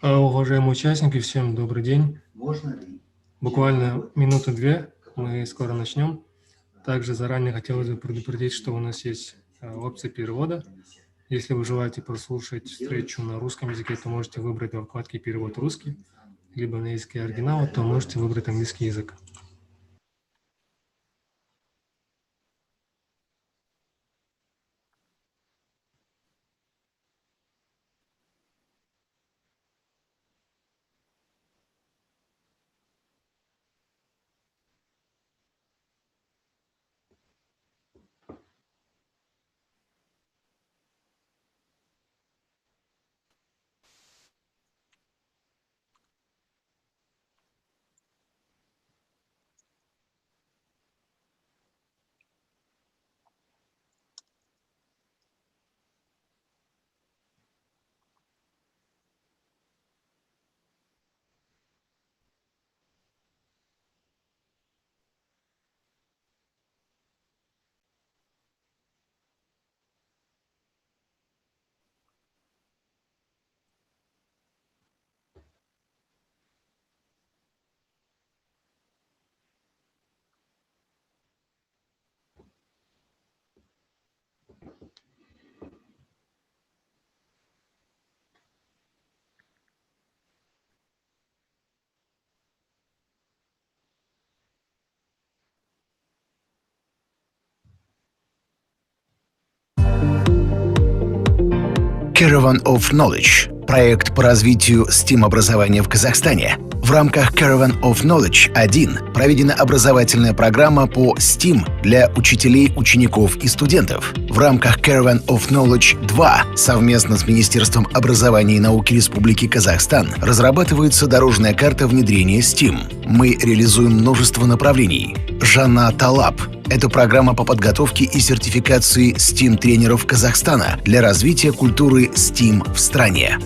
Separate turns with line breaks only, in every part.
Уважаемые участники, всем добрый день. Буквально минуты-две, мы скоро начнем. Также заранее хотелось бы предупредить, что у нас есть опция перевода. Если вы желаете прослушать встречу на русском языке, то можете выбрать во вкладке «Перевод русский», либо на языке оригинала, то можете выбрать английский язык.
Caravan of Knowledge – проект по развитию STEM-образования в Казахстане. В рамках Caravan of Knowledge 1 проведена образовательная программа по STEM для учителей, учеников и студентов. В рамках Caravan of Knowledge 2 совместно с Министерством образования и науки Республики Казахстан разрабатывается дорожная карта внедрения STEM. Мы реализуем множество направлений. Жанна Талаб – это программа по подготовке и сертификации STEM-тренеров Казахстана для развития культуры STEM в стране.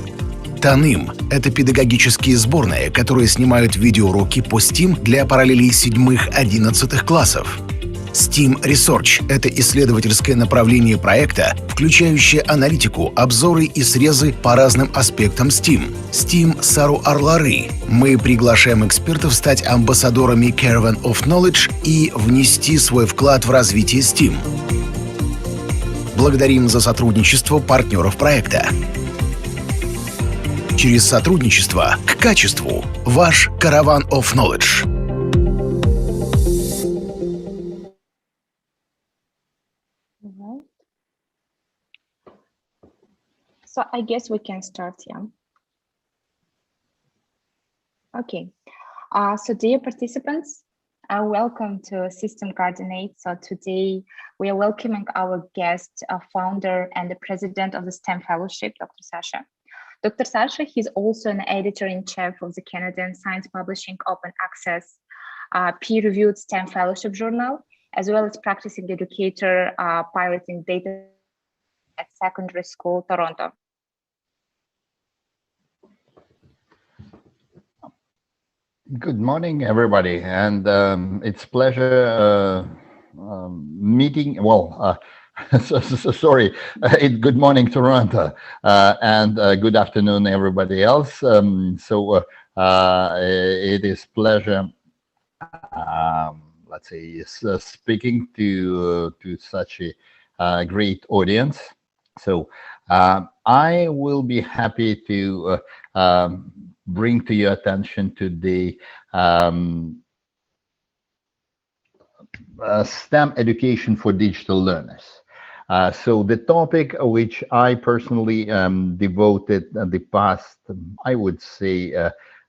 Таным – это педагогические сборные, которые снимают видеоуроки по STEM для параллелей 7-11 классов. STEM Research – это исследовательское направление проекта, включающее аналитику, обзоры и срезы по разным аспектам STEM. STEM Сару Арлары. Мы приглашаем экспертов стать амбассадорами Caravan of Knowledge и внести свой вклад в развитие STEM. Благодарим за сотрудничество партнеров проекта. Через сотрудничество к качеству. Ваш Caravan of Knowledge.
So I guess we can start, yeah. Okay. So dear participants, welcome to System Coordinate. So today we are welcoming our guest, founder and the president of the STEM Fellowship, Dr. Sacha. Dr. Sacha, he's also an editor-in-chief of the Canadian Science Publishing Open Access peer-reviewed STEM Fellowship Journal, as well as practicing educator piloting data at secondary school, Toronto.
Good morning, everybody, and it's pleasure meeting. Well, sorry, good morning, Toronto, and good afternoon, everybody else. It is pleasure, let's say, speaking to such a great audience. So I will be happy to bring to your attention today STEM education for digital learners. So the topic which I personally devoted the past, I would say,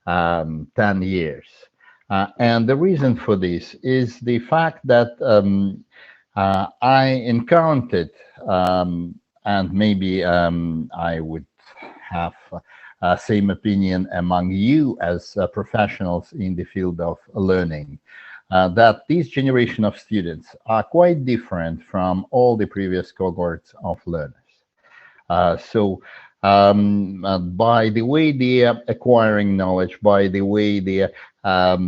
10 years. And the reason for this is the fact that I encountered, and maybe I would have same opinion among you as professionals in the field of learning, that this generation of students are quite different from all the previous cohorts of learners. By the way they are acquiring knowledge, by the way they are,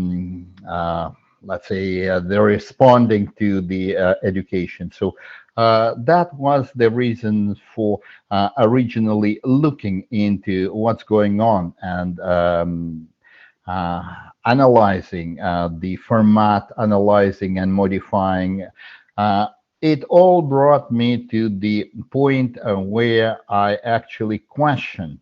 let's say, they're responding to the education. So that was the reason for originally looking into what's going on and analyzing the format, analyzing and modifying. It all brought me to the point where I actually questioned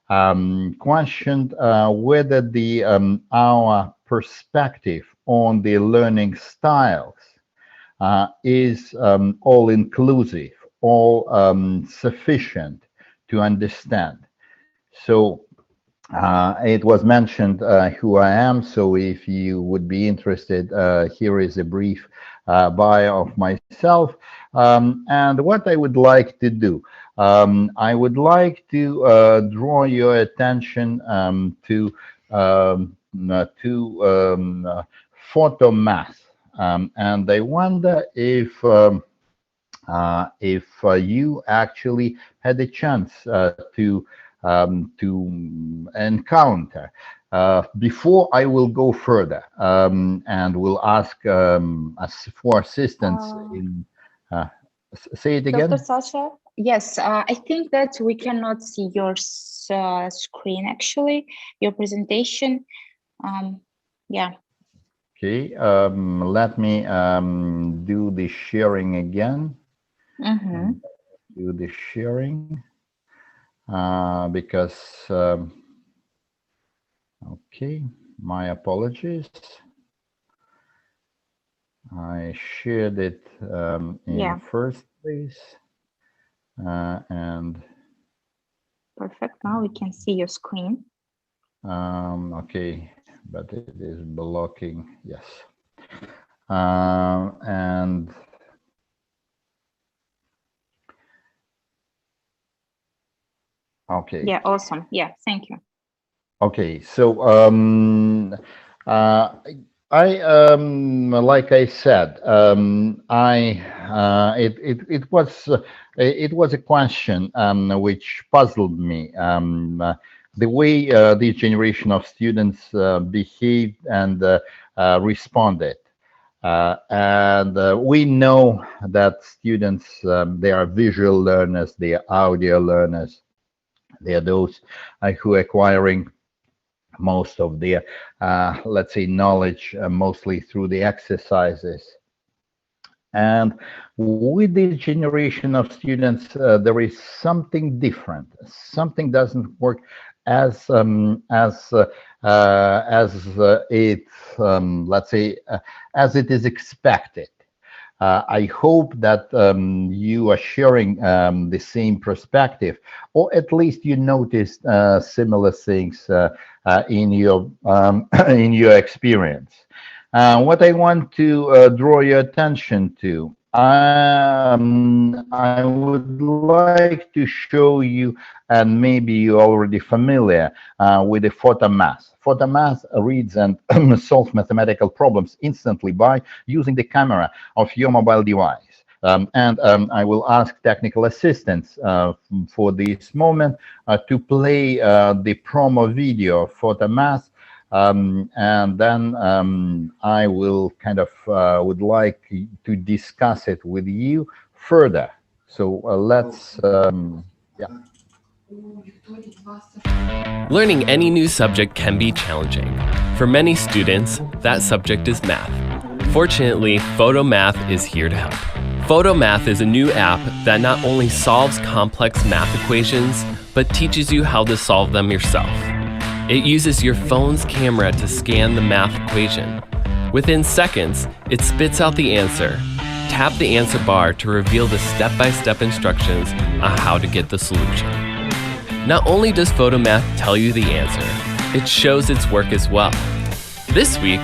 whether the our perspective on the learning styles is all-inclusive, all sufficient to understand. So it was mentioned who I am, so if you would be interested, here is a brief bio of myself. And what I would like to do, I would like to draw your attention to photo math. And I wonder if you actually had a chance to encounter. Before I will go further and will ask for assistance in say it again.
Dr. Sacha, yes, I think that we cannot see your screen actually, your presentation. Yeah.
Okay, let me do the sharing again. Do the sharing because okay, my apologies. I shared it in first place and
perfect. Now we can see your screen.
Okay, but it is blocking. Yes, and okay.
Yeah, awesome. Yeah, thank you.
Okay, so like I said, it was a question which puzzled me. The way this generation of students behaved and responded. And we know that students, they are visual learners, they are audio learners. They are those who are acquiring most of their, let's say, knowledge, mostly through the exercises. And with this generation of students, there is something different. Something doesn't work as it, let's say, as it is expected. I hope that you are sharing the same perspective, or at least you noticed similar things in your experience. What I want to draw your attention to, I would like to show you, and maybe you're already familiar with the photo math. Photo math reads and solves mathematical problems instantly by using the camera of your mobile device. I will ask technical assistance for this moment to play the promo video of photo math. And then I will kind of would like to discuss it with you further. So let's, yeah.
Learning any new subject can be challenging. For many students, that subject is math. Fortunately, PhotoMath is here to help. PhotoMath is a new app that not only solves complex math equations, but teaches you how to solve them yourself. It uses your phone's camera to scan the math equation. Within seconds, it spits out the answer. Tap the answer bar to reveal the step-by-step instructions on how to get the solution. Not only does PhotoMath tell you the answer, it shows its work as well. This week,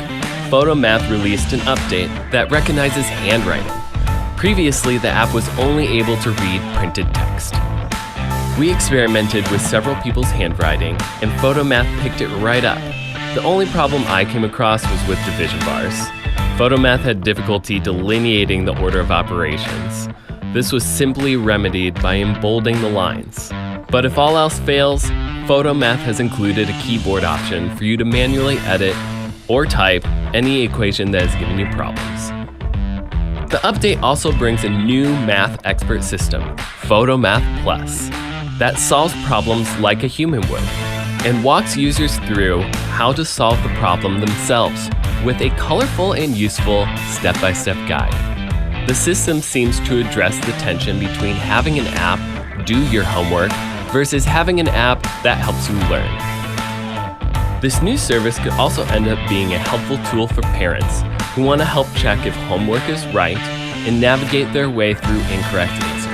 PhotoMath released an update that recognizes handwriting. Previously, the app was only able to read printed text. We experimented with several people's handwriting, and PhotoMath picked it right up. The only problem I came across was with division bars. PhotoMath had difficulty delineating the order of operations. This was simply remedied by embolding the lines. But if all else fails, PhotoMath has included a keyboard option for you to manually edit or type any equation that is giving you problems. The update also brings a new math expert system, PhotoMath Plus, that solves problems like a human would and walks users through how to solve the problem themselves with a colorful and useful step-by-step guide. The system seems to address the tension between having an app do your homework versus having an app that helps you learn. This new service could also end up being a helpful tool for parents who want to help check if homework is right and navigate their way through incorrect answers.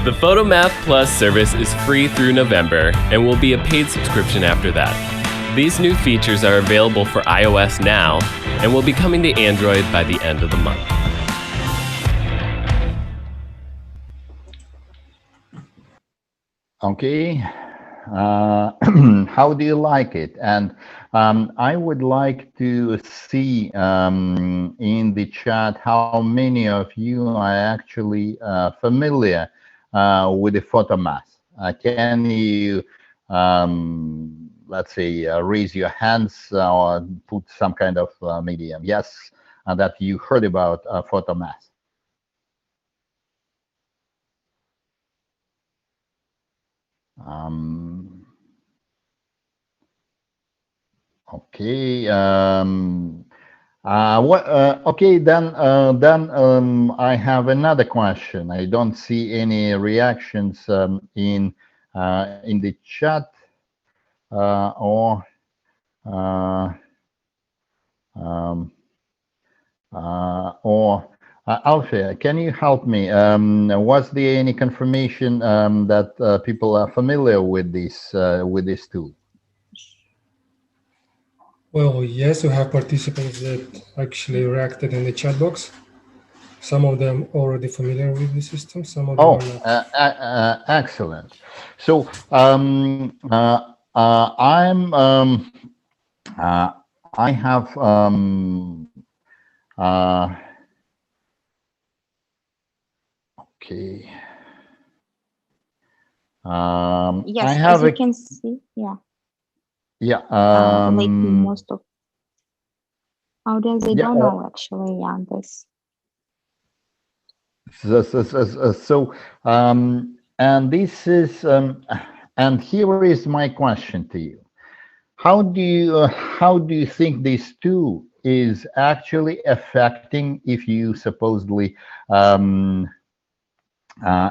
The PhotoMath Plus service is free through November and will be a paid subscription after that. These new features are available for iOS now and will be coming to Android by the end of the month.
Okay, how do you like it? And I would like to see in the chat how many of you are actually familiar with the PhotoMath. Can you, let's say, raise your hands or put some kind of medium? Yes, that you heard about PhotoMath. Okay. Okay, then I have another question. I don't see any reactions in the chat or Alfie, can you help me? Was there any confirmation that people are familiar with this tool?
Well, yes, we have participants that actually reacted in the chat box. Some of them already familiar with the system, some of them are not.
Excellent. So I have okay.
Yes,
I have
as you can see, yeah.
Yeah.
Like most of audience, they don't know actually, yeah, this.
So and this is and here is my question to you. How do you think this tool is actually affecting if you supposedly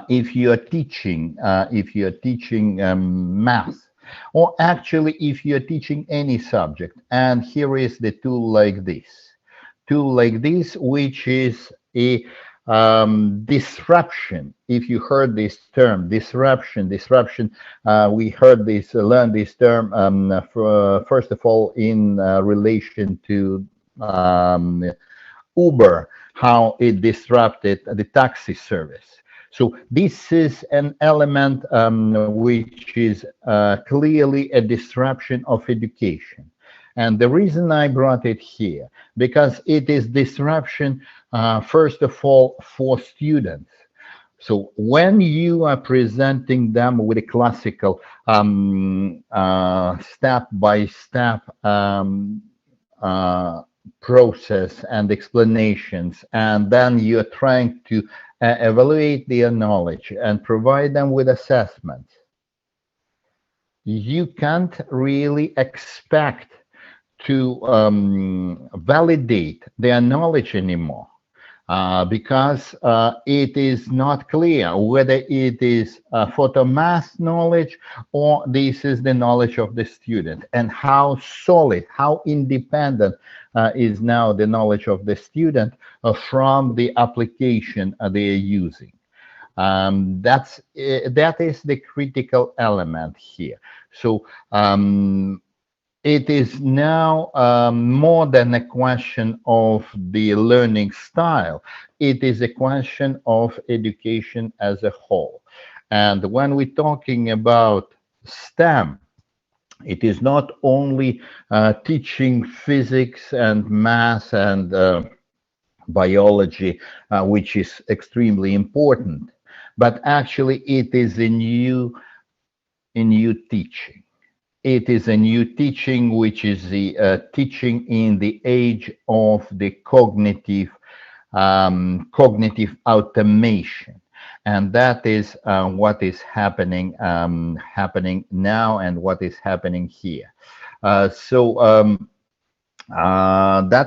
if you are teaching math, or actually if you're teaching any subject, and here is the tool like this, which is a disruption. If you heard this term, disruption, we learned this term first of all in relation to Uber, how it disrupted the taxi service. So this is an element which is clearly a disruption of education. And the reason I brought it here, because it is disruption, first of all, for students. So when you are presenting them with a classical step-by-step process and explanations, and then you're trying to evaluate their knowledge and provide them with assessments, you can't really expect to validate their knowledge anymore, because it is not clear whether it is PhotoMath knowledge or this is the knowledge of the student, and how solid, how independent is now the knowledge of the student from the application they are using. That is the critical element here. So it is now more than a question of the learning style. It is a question of education as a whole. And when we're talking about STEM, it is not only teaching physics and math and biology, which is extremely important, but actually it is a new teaching. It is a new teaching, which is the teaching in the age of the cognitive cognitive automation. And that is what is happening now and what is happening here. That's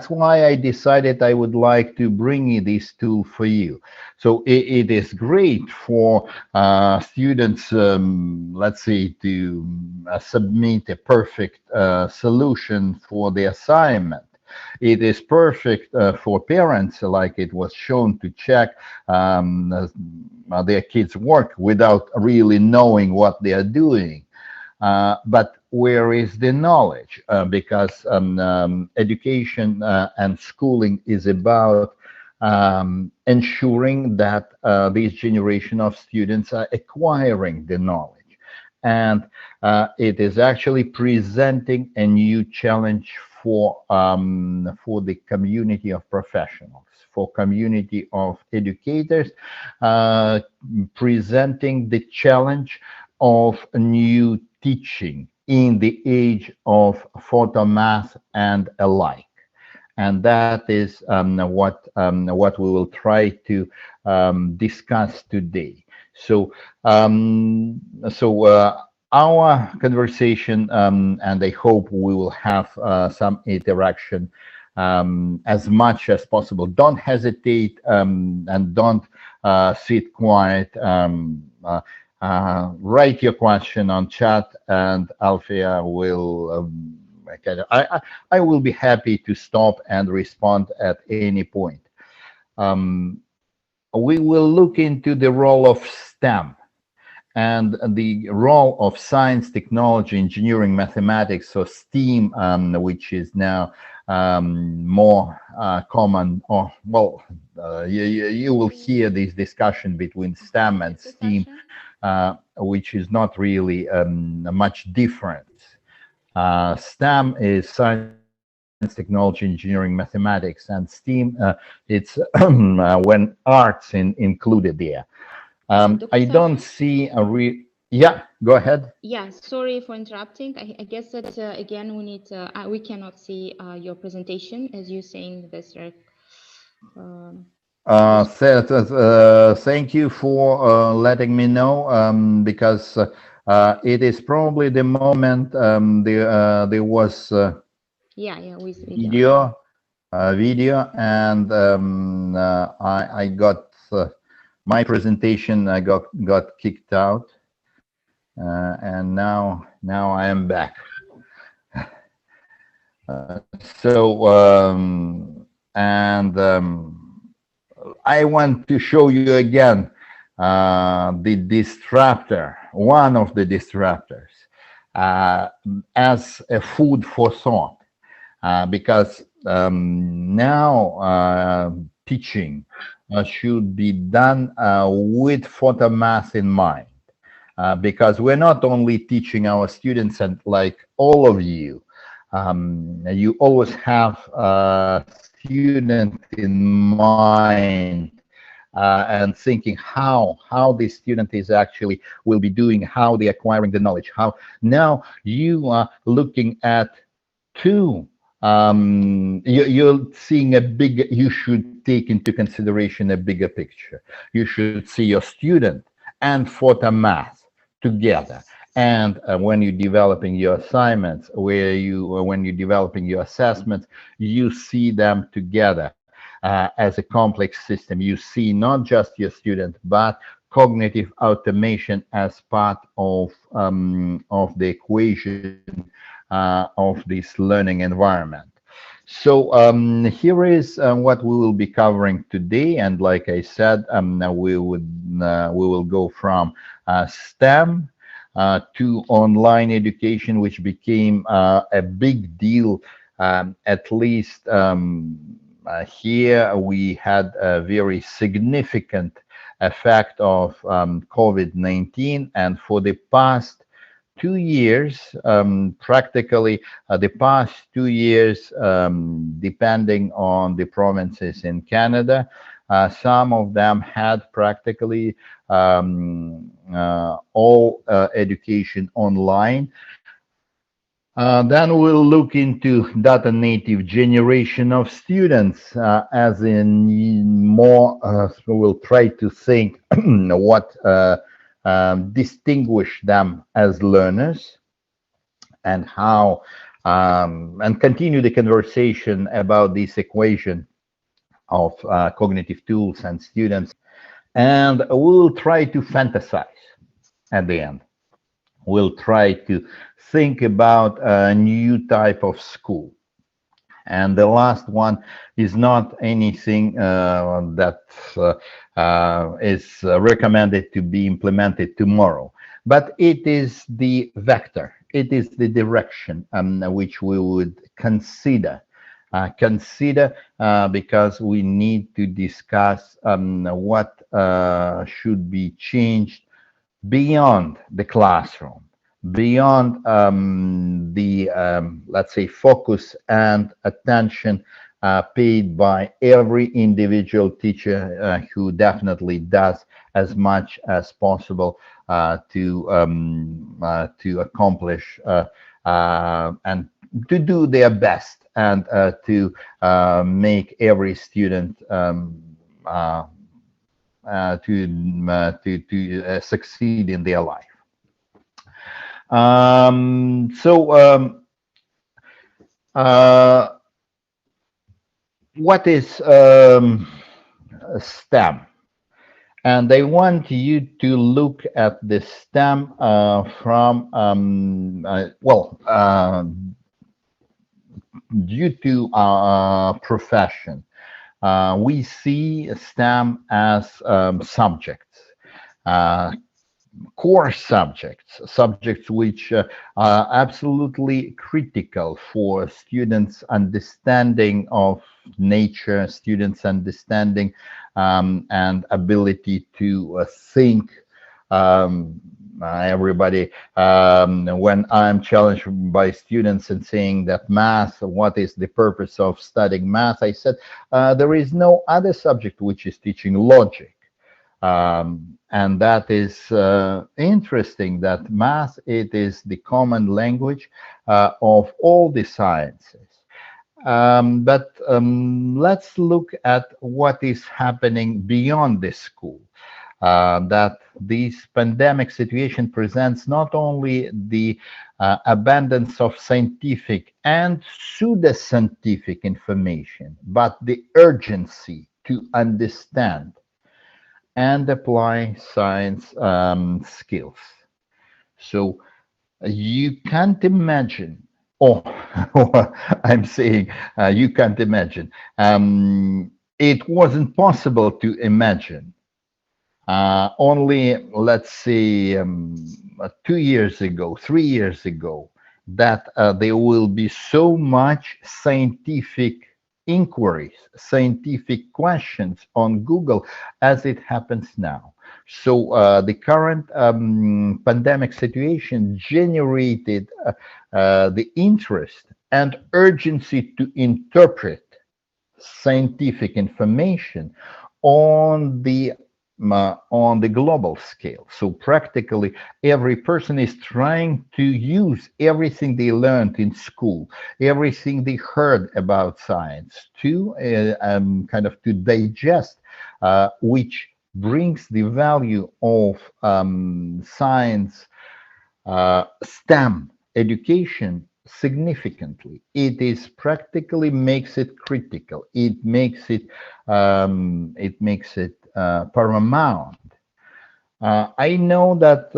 why I decided I would like to bring this tool for you. So it is great for students, let's say, to submit a perfect solution for the assignment. It is perfect for parents, like it was shown, to check their kids' work without really knowing what they are doing. But where is the knowledge? Because education and schooling is about ensuring that this generation of students are acquiring the knowledge. And it is actually presenting a new challenge for the community of professionals, for community of educators, presenting the challenge of new teaching in the age of photomath and alike. And that is what we will try to discuss today. So our conversation, and I hope we will have some interaction as much as possible. Don't hesitate and don't sit quiet. Write your question on chat, and Alfia will I will be happy to stop and respond at any point. We will look into the role of STEM and the role of science, technology, engineering, mathematics, so STEM, which is now more common, or well, you will hear this discussion between STEM and STEM, which is not really much different. STEM is science, technology, engineering, mathematics, and STEM, it's when arts included there. I don't see a yeah, go ahead.
Yeah, sorry for interrupting. I guess that again we need we cannot see your presentation as you're saying this.
Thank you for letting me know, because it is probably the moment there was video, and I got my presentation. I got kicked out, and now I am back. I want to show you again the disruptor, one of the disruptors, as a food for thought, because now teaching should be done with photomath in mind, because we're not only teaching our students, and like all of you, you always have student in mind, and thinking how this student is actually will be doing, how they acquiring the knowledge. How now you are looking at two, you're seeing a big, you should take into consideration a bigger picture. You should see your student and photomath together. And when you're developing your assignments, when you're developing your assessments, you see them together as a complex system. You see not just your student, but cognitive automation as part of the equation of this learning environment. So here is what we will be covering today. And like I said, we will go from STEM to online education, which became a big deal. At least here we had a very significant effect of COVID-19, and for the past 2 years, practically the past 2 years, depending on the provinces in Canada, some of them had practically all education online. Then we'll look into data native generation of students, as in more, we'll try to think what distinguish them as learners, and how, and continue the conversation about this equation of cognitive tools and students. And we'll try to fantasize at the end. We'll try to think about a new type of school. And the last one is not anything that is recommended to be implemented tomorrow, but it is the vector, it is the direction which we would consider, because we need to discuss what should be changed beyond the classroom, beyond the, let's say, focus and attention paid by every individual teacher who definitely does as much as possible to accomplish and to do their best, and to make every student to succeed in their life. What is STEM? And I want you to look at the STEM from, due to our profession. We see STEM as subjects, core subjects which are absolutely critical for students' understanding of nature, students' understanding and ability to think. Everybody, when I'm challenged by students and saying that math, what is the purpose of studying math? I said, there is no other subject which is teaching logic. And that is interesting, that math, it is the common language of all the sciences. But let's look at what is happening beyond the school. That this pandemic situation presents not only the abundance of scientific and pseudoscientific information, but the urgency to understand and apply science skills. So you can't imagine, I'm saying you can't imagine. It wasn't possible to imagine only, let's say, 2 years ago, 3 years ago, that there will be so much scientific inquiries, scientific questions on Google as it happens now. So the current pandemic situation generated the interest and urgency to interpret scientific information on the global scale. So practically every person is trying to use everything they learned in school, everything they heard about science, to kind of to digest, which brings the value of science STEM education significantly. It is practically makes it critical. It makes it paramount. I know that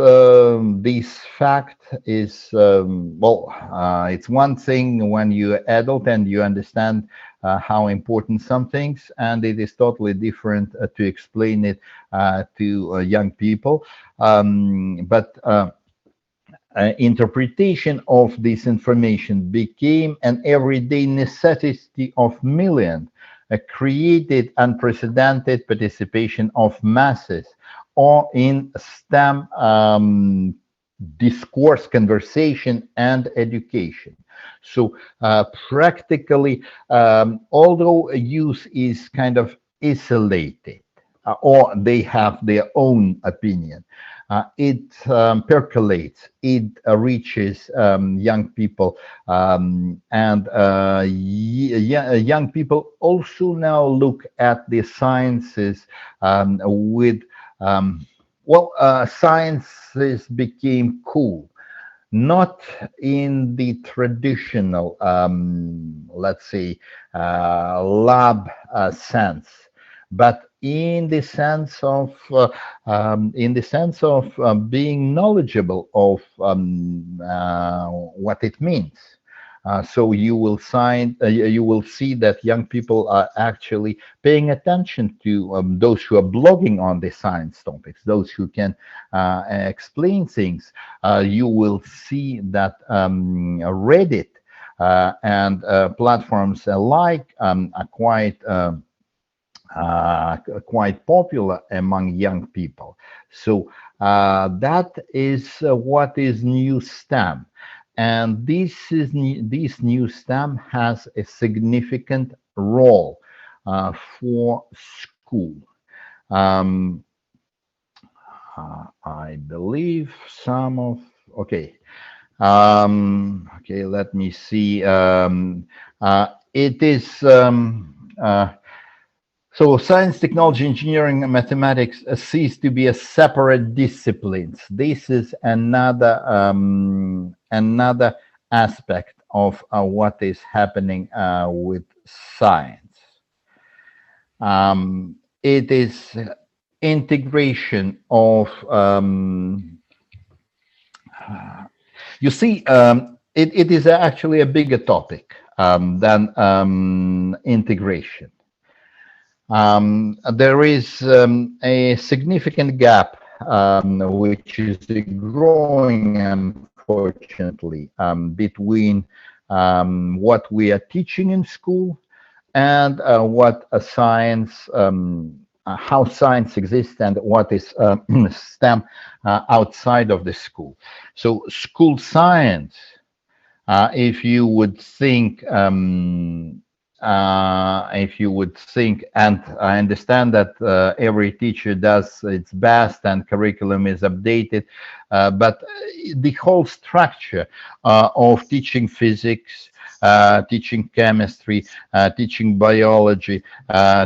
this fact is, it's one thing when you're adult and you understand how important some things, and it is totally different to explain it to young people. But interpretation of this information became an everyday necessity of millions, created unprecedented participation of masses or in STEM discourse, conversation, and education. So practically, although youth is kind of isolated, or they have their own opinion, it percolates, it reaches young people, and young people also now look at the sciences with, sciences became cool. Not in the traditional, let's say, lab sense, but in the sense of being knowledgeable of what it means. So you will see that young people are actually paying attention to those who are blogging on the science topics, those who can explain things. You will see that Reddit and platforms alike are quite popular among young people. So that is what is new STEM. And this new STEM has a significant role for school. I believe some of, okay, let me see. It is, so science, technology, engineering, and mathematics cease to be a separate disciplines. This is another aspect of what is happening with science. It is integration of, you see, it is actually a bigger topic than integration. There is a significant gap, which is growing, unfortunately, between what we are teaching in school and what a science, how science exists, and what is STEM outside of the school. So school science, if you would think, and I understand that every teacher does its best and curriculum is updated, but the whole structure of teaching physics, teaching chemistry, teaching biology,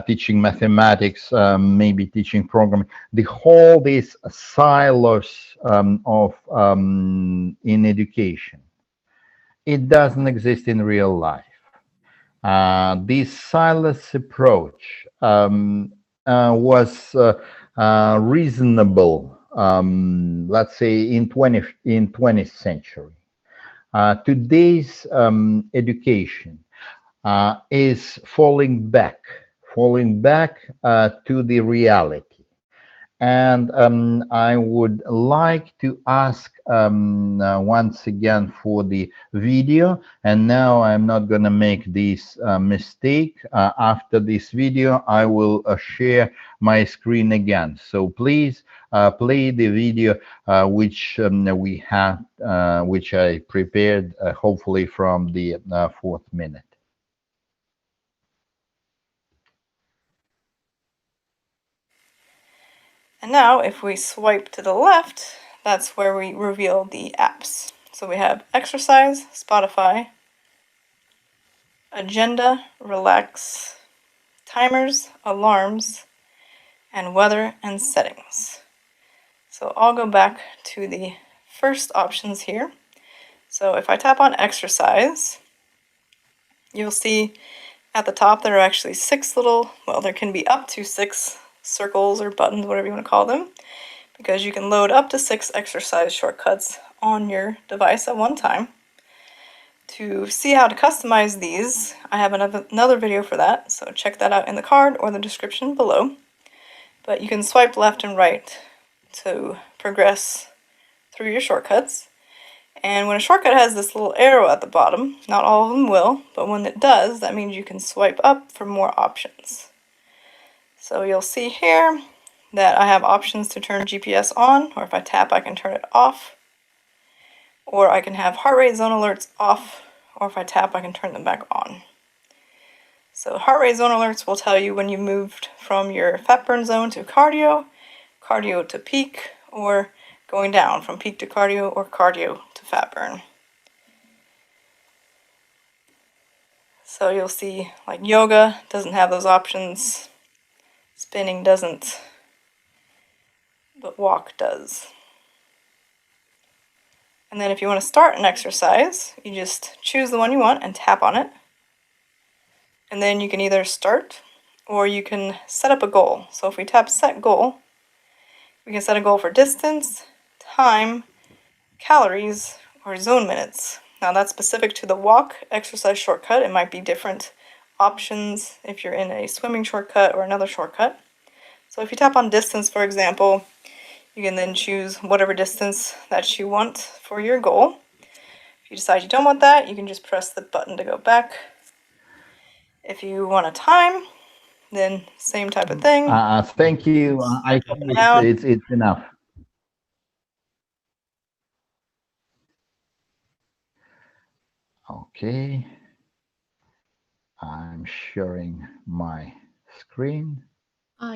teaching mathematics, maybe teaching programming, the whole these silos in education, it doesn't exist in real life. This silos approach was reasonable, let's say, in 20th century. Today's education is falling back to the reality. And I would like to ask once again for the video. And now I'm not going to make this mistake. After this video, I will share my screen again. So please play the video which we have, which I prepared, hopefully from the 4th minute.
And now if we swipe to the left, that's where we reveal the apps. So we have exercise, Spotify, agenda, relax, timers, alarms, and weather and settings. So I'll go back to the first options here. So if I tap on exercise, you'll see at the top there are actually 6 little, well, there can be up to 6 circles or buttons, whatever you want to call them, because you can load up to 6 exercise shortcuts on your device at one time. To see how to customize these, I have another video for that, so check that out in the card or the description below. But you can swipe left and right to progress through your shortcuts. And when a shortcut has this little arrow at the bottom, not all of them will, but when it does, that means you can swipe up for more options. So you'll see here that I have options to turn GPS on, or if I tap I can turn it off, or I can have heart rate zone alerts off, or if I tap I can turn them back on. So heart rate zone alerts will tell you when you moved from your fat burn zone to cardio, cardio to peak, or going down from peak to cardio or cardio to fat burn. So you'll see like yoga doesn't have those options, spinning doesn't, but walk does. And then if you want to start an exercise, you just choose the one you want and tap on it. And then you can either start or you can set up a goal. So if we tap set goal, we can set a goal for distance, time, calories, or zone minutes. Now that's specific to the walk exercise shortcut. It might be different options if you're in a swimming shortcut or another shortcut. So if you tap on distance, for example, you can then choose whatever distance that you want for your goal. If you decide you don't want that, you can just press the button to go back. If you want a time, then same type of thing.
Thank you. I think it's enough. Okay. I'm sharing my screen.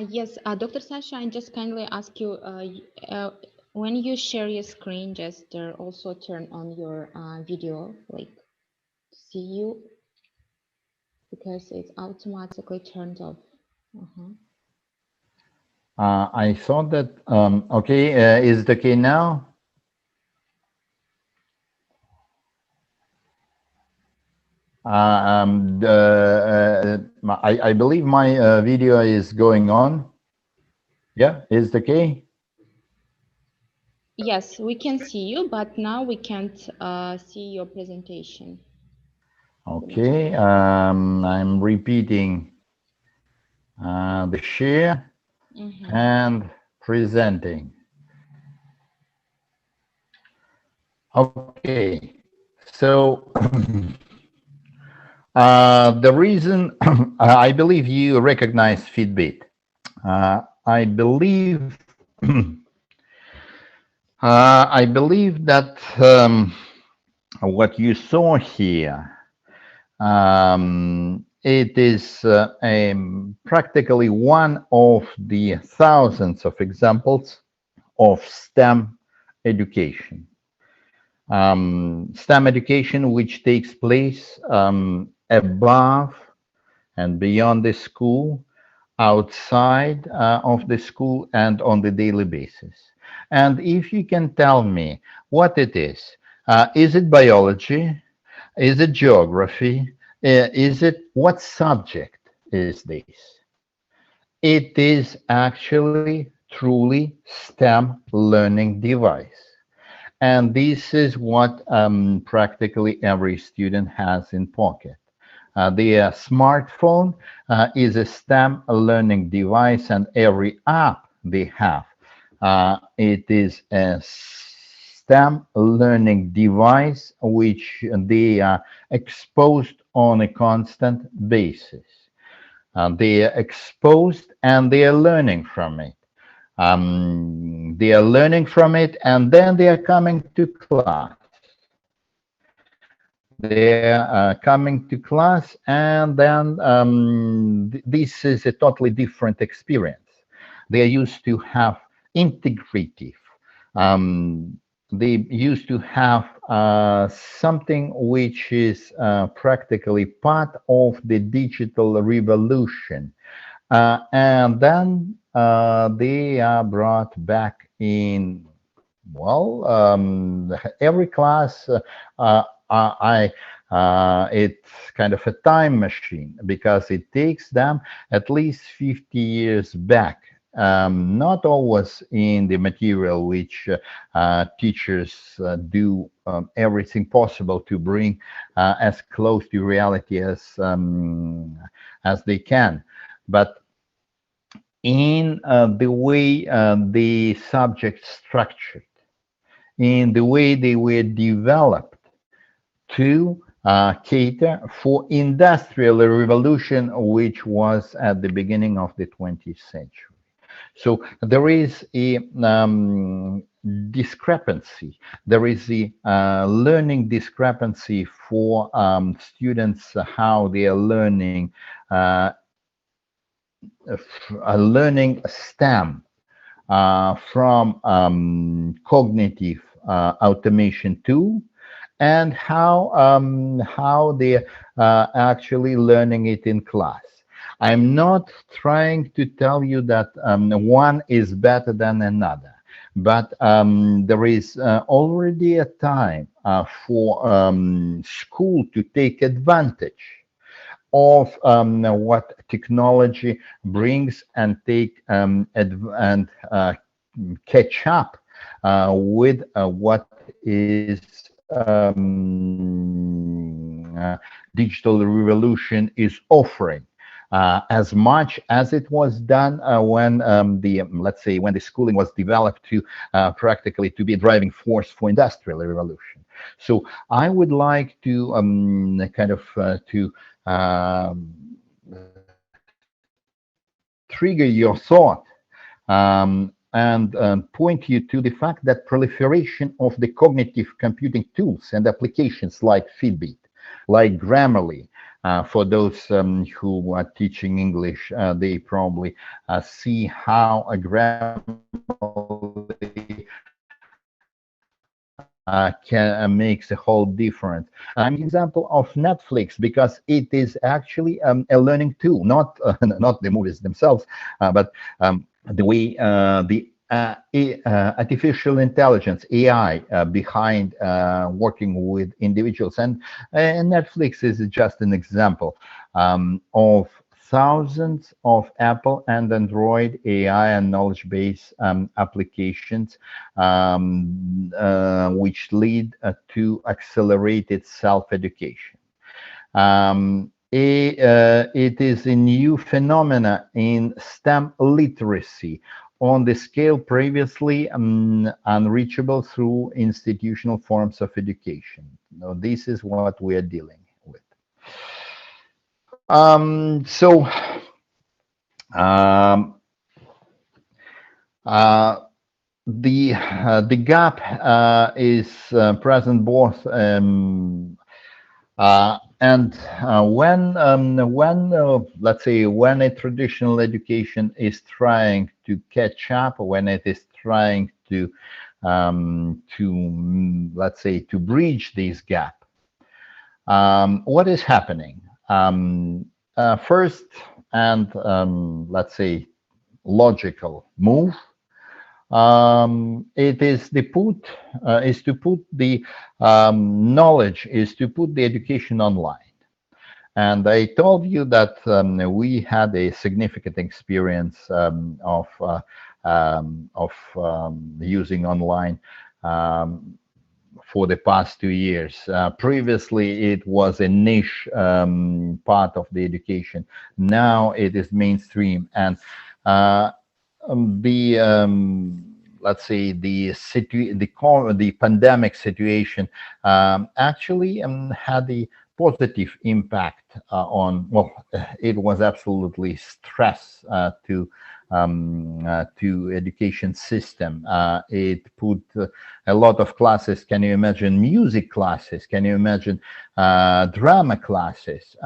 Yes, Dr. Sasha, I just kindly ask you, when you share your screen, just also turn on your video, like see you, because it's automatically turned off.
I thought that, okay, is it okay now? I believe my video is going on. Yeah, is it okay?
Yes, we can see you, but now we can't see your presentation.
Okay, I'm repeating the share and presenting. Okay, so the reason I believe you recognize Fitbit. I believe I believe that what you saw here, it is practically one of the thousands of examples of STEM education. STEM education which takes place above and beyond the school, outside of the school, and on the daily basis. And if you can tell me what it is it biology? Is it geography? What subject is this? It is actually truly STEM learning device. And this is what practically every student has in pocket. The smartphone is a STEM learning device, and every app they have, it is a STEM learning device which they are exposed on a constant basis. They are exposed and they are learning from it. They are learning from it, and then they are coming to class. They are coming to class, and then this is a totally different experience. They are used to have integrative. They used to have something which is practically part of the digital revolution. And then they are brought back in, well, every class. It's kind of a time machine, because it takes them at least 50 years back. Not always in the material which teachers do everything possible to bring as close to reality as they can, but in the way the subject structured, in the way they were developed to cater for industrial revolution, which was at the beginning of the 20th century. So there is a discrepancy. There is a learning discrepancy for students, how they are learning STEM. from cognitive automation tool, and how they're actually learning it in class. I'm not trying to tell you that one is better than another, but there is already a time for school to take advantage of what technology brings and catch up with what is digital revolution is offering. As much as it was done when let's say when the schooling was developed to practically to be a driving force for industrial revolution. So I would like to trigger your thought and point you to the fact that proliferation of the cognitive computing tools and applications like Fitbit, like Grammarly, for those who are teaching English, they probably see how a Grammarly makes a whole difference. An example of Netflix, because it is actually a learning tool, not not the movies themselves, but the way the artificial intelligence, AI, behind working with individuals. And Netflix is just an example of thousands of Apple and Android AI and knowledge base applications which lead to accelerated self-education. It is a new phenomena in STEM literacy on the scale previously unreachable through institutional forms of education. Now, this is what we are dealing with. The gap is present both and when let's say when a traditional education is trying to catch up, when it is trying to let's say to bridge this gap, what is happening? First and let's say logical move it is to put the knowledge, is to put the education online. And I told you that we had a significant experience of using online for the past 2 years. Previously, it was a niche part of the education. Now it is mainstream, and let's say the pandemic situation actually had a positive impact on, well, it was absolutely stress to education system. It put a lot of classes. Can you imagine music classes? Can you imagine drama classes?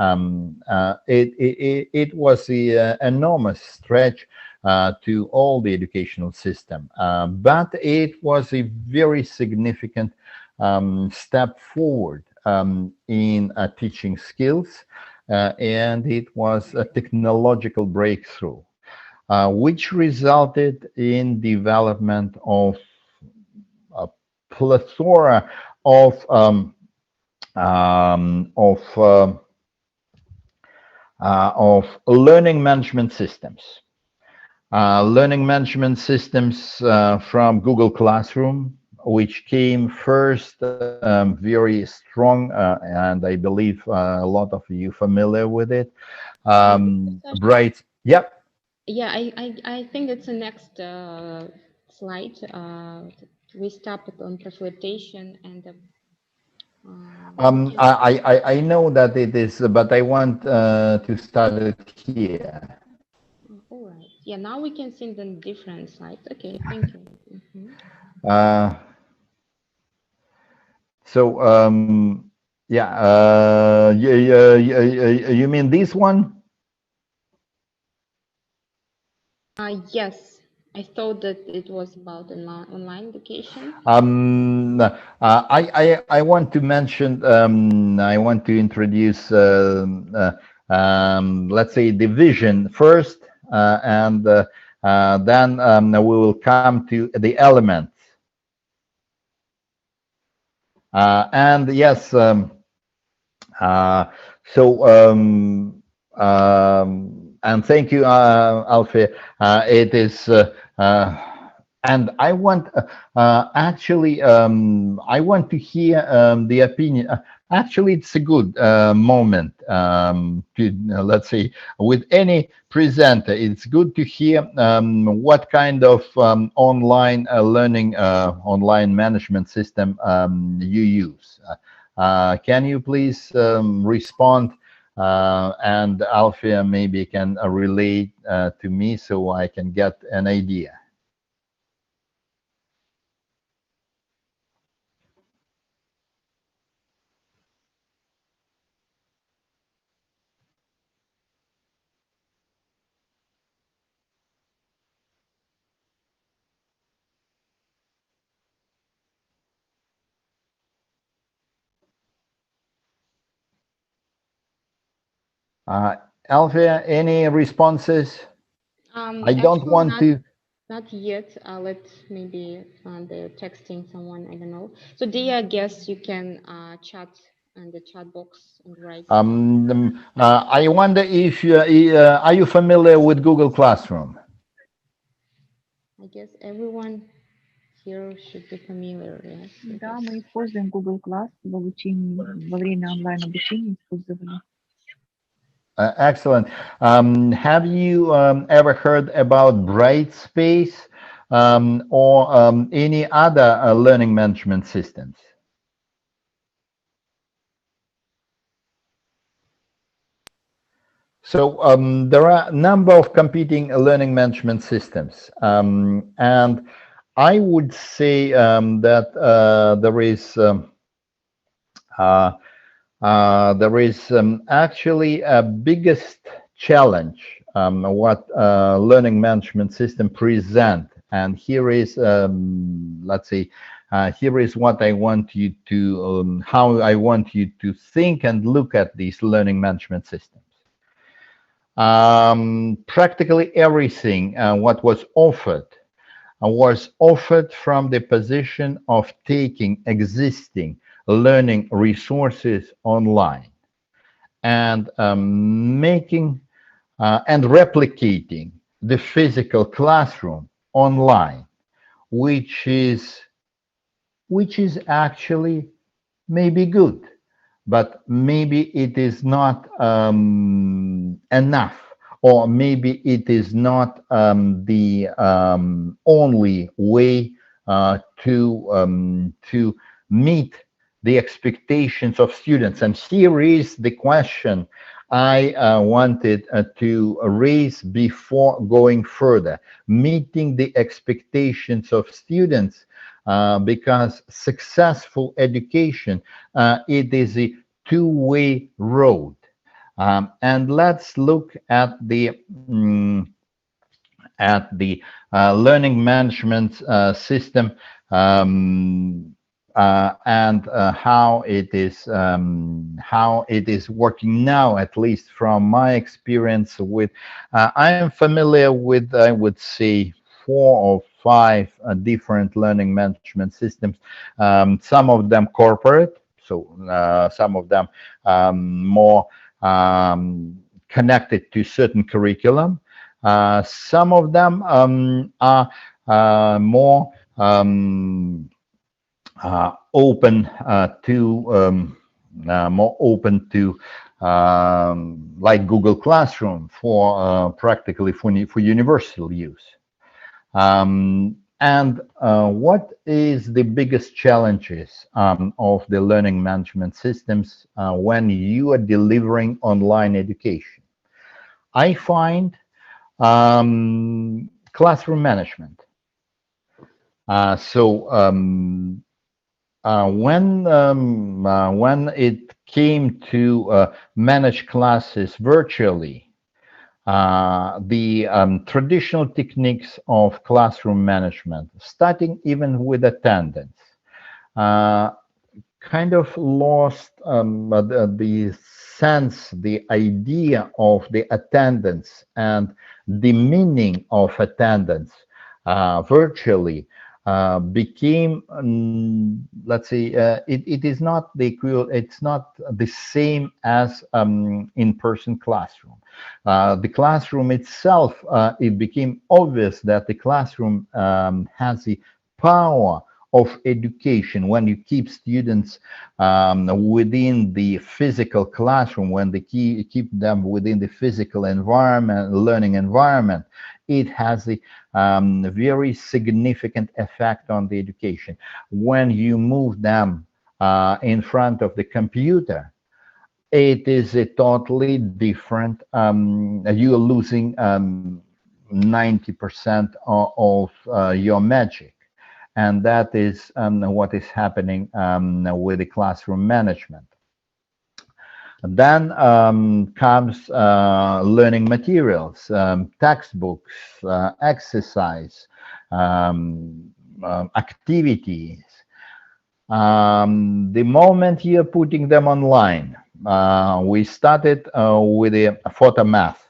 It was an enormous stretch to all the educational system, but it was a very significant step forward in teaching skills, and it was a technological breakthrough, which resulted in development of a plethora of learning management systems. Learning management systems from Google Classroom, which came first very strong, and I believe a lot of you familiar with it. Bright, yep.
Yeah, I think it's the next slide. We stopped on facilitation and
I know that it is, but I want to start it here.
All right. Yeah, now we can see the different slides. Okay, thank you.
So yeah, you mean this one?
Yes, I thought that it was about online education.
I want to mention, I want to introduce, let's say, the vision first, and then we will come to the elements. And yes, and thank you, Alfie. It is, and I want actually, I want to hear the opinion. Actually, it's a good moment to, let's say, with any presenter. It's good to hear what kind of online learning, online management system you use. Can you please respond? And Alfia maybe can relate to me so I can get an idea. Alfia, any responses? I don't want to.
Not yet. Let's maybe they're texting someone. I don't know. So dear guests, you can chat in the chat box and write.
I wonder if are you familiar with Google Classroom?
I guess everyone here should be familiar. Yes.
Да, мы используем Google Class в обучении, во время онлайн-обучения использовали.
Excellent. Have you ever heard about Brightspace or any other learning management systems? So there are a number of competing learning management systems, and I would say that there is actually a biggest challenge what learning management system present, and here is let's say here is what I want you to how I want you to think and look at these learning management systems. Practically everything what was offered from the position of taking existing learning resources online and making and replicating the physical classroom online, which is actually maybe good, but maybe it is not enough, or maybe it is not the only way to meet the expectations of students. And here is the question I wanted to raise before going further: meeting the expectations of students, because successful education, it is a two-way road. And let's look at the learning management system and how it is working now, at least from my experience with. I am familiar with, I would say, 4 or 5 different learning management systems. Some of them corporate, so some of them more connected to certain curriculum. Some of them are more open to like Google Classroom for practically for universal use. And what is the biggest challenges of the learning management systems when you are delivering online education? I find classroom management. When it came to manage classes virtually, the traditional techniques of classroom management, starting even with attendance, kind of lost the sense, the idea of the attendance and the meaning of attendance virtually became, let's say, it is not the equivalent, it's not the same as in-person classroom. The classroom itself, it became obvious that the classroom has the power of education when you keep students within the physical classroom, when they keep them within the physical environment, learning environment. It has a very significant effect on the education. When you move them in front of the computer, it is a totally different, you are losing 90% of your magic. And that is what is happening with the classroom management. Then comes learning materials, textbooks, exercise, activities. The moment you're putting them online, we started with a photo math.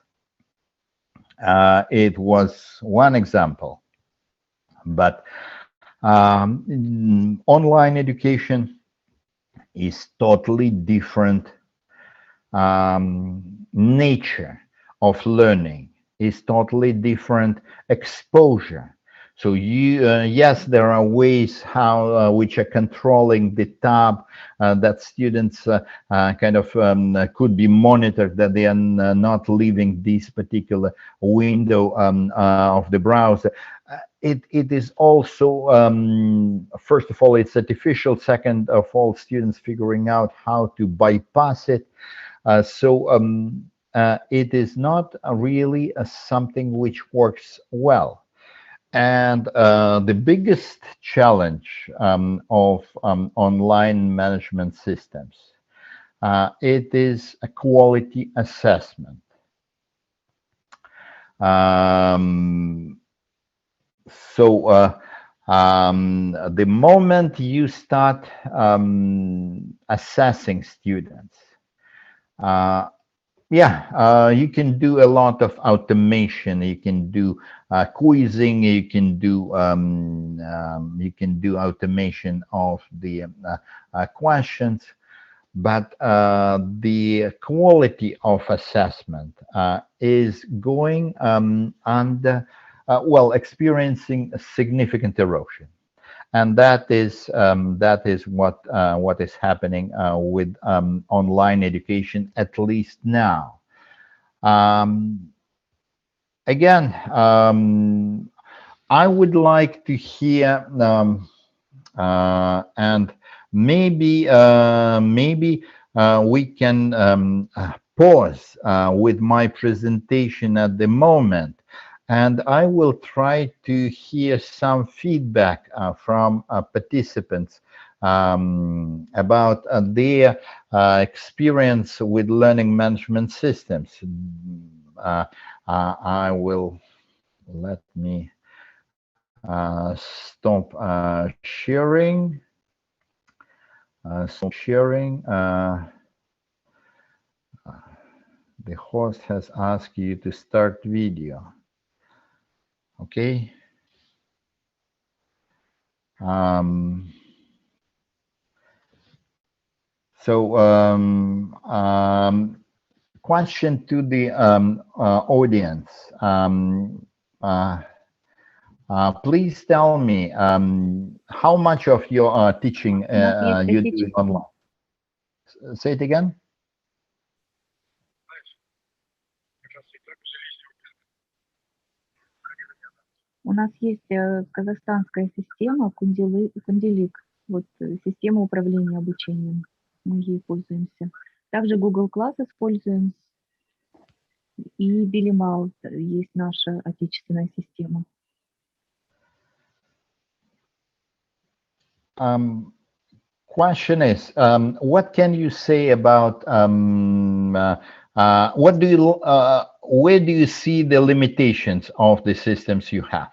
It was one example, but online education is totally different nature of learning, is totally different exposure. So you, yes, there are ways how which are controlling the tab that students kind of could be monitored, that they are not leaving this particular window of the browser. It is also, first of all, it's artificial. Second of all, students figuring out how to bypass it. It is not really something which works well. And the biggest challenge of online management systems, it is a quality assessment. The moment you start assessing students, you can do a lot of automation. You can do quizzing. You can do automation of the questions, but the quality of assessment is going under, experiencing a significant erosion. And that is what is happening with online education, at least now. Again, I would like to hear, and maybe we can pause with my presentation at the moment. And I will try to hear some feedback from participants about their experience with learning management systems. I will, let me stop sharing. The host has asked you to start video. Okay. Question to the audience. Please tell me how much of your teaching you're doing online. Say it again.
У нас есть казахстанская система, Кунделик, вот система управления обучением. Мы ей пользуемся. Также Google Class используем. И Билимал есть наша отечественная система.
Question is, what can you say about what do you where do you see the limitations of the systems you have?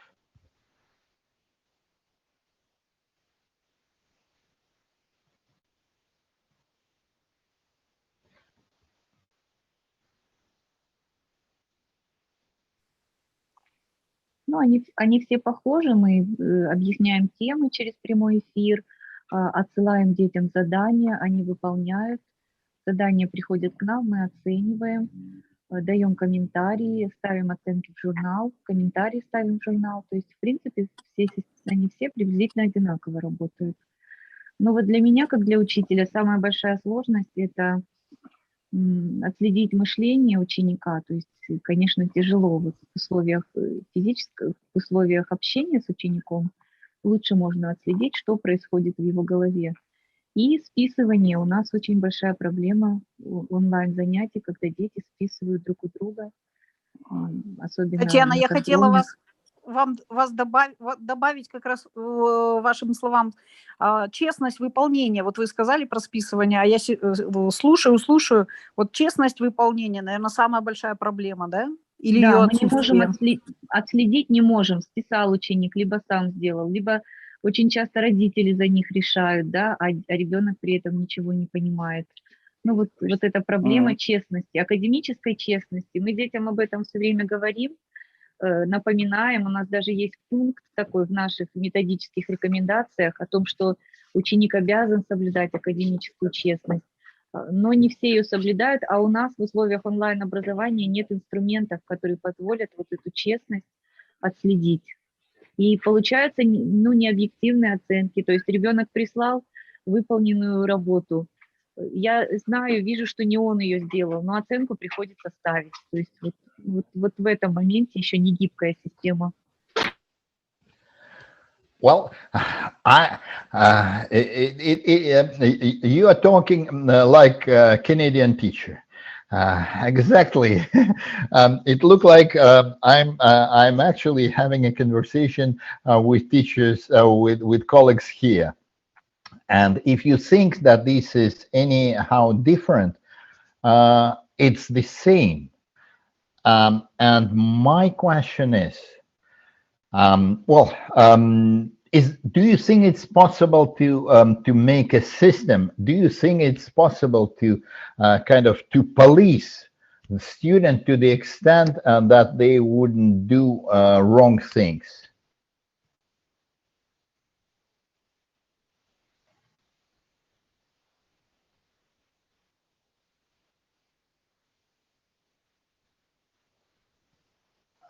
Ну, они все похожи, мы объясняем темы через прямой эфир, отсылаем детям задания, они выполняют, задания приходят к нам, мы оцениваем, даем комментарии, ставим оценки в журнал, комментарии ставим в журнал, то есть, в принципе, они все приблизительно одинаково работают. Но вот для меня, как для учителя, самая большая сложность – это отследить мышление ученика, то есть, конечно, тяжело вот в условиях физических, в условиях общения с учеником, лучше можно отследить, что происходит в его голове. И списывание. У нас очень большая проблема онлайн-занятий, когда дети списывают друг у друга, особенно...
Татьяна, я хотела вас добавить как раз вашим словам честность выполнения. Вот вы сказали про списывание, а я слушаю. Вот честность выполнения, наверное, самая большая проблема, да? Или
да,
ее
мы не можем отследить, не можем. Списал ученик, либо сам сделал, либо очень часто родители за них решают, да, а ребенок при этом ничего не понимает. Ну вот эта проблема честности, академической честности. Мы детям об этом все время говорим, напоминаем, у нас даже есть пункт такой в наших методических рекомендациях о том, что ученик обязан соблюдать академическую честность, но не все ее соблюдают, а у нас в условиях онлайн-образования нет инструментов, которые позволят вот эту честность отследить. И получаются необъективные оценки, то есть ребенок прислал выполненную работу, я знаю, вижу, что не он ее сделал, но оценку приходится ставить. То есть вот в этом моменте еще не гибкая система.
Well, you are talking like a Canadian teacher. Exactly. It looked like I'm actually having a conversation with teachers, with colleagues here. And if you think that this is anyhow different, it's the same. And my question is, do you think it's possible to make a system? Do you think it's possible to to police the student to the extent that they wouldn't do wrong things?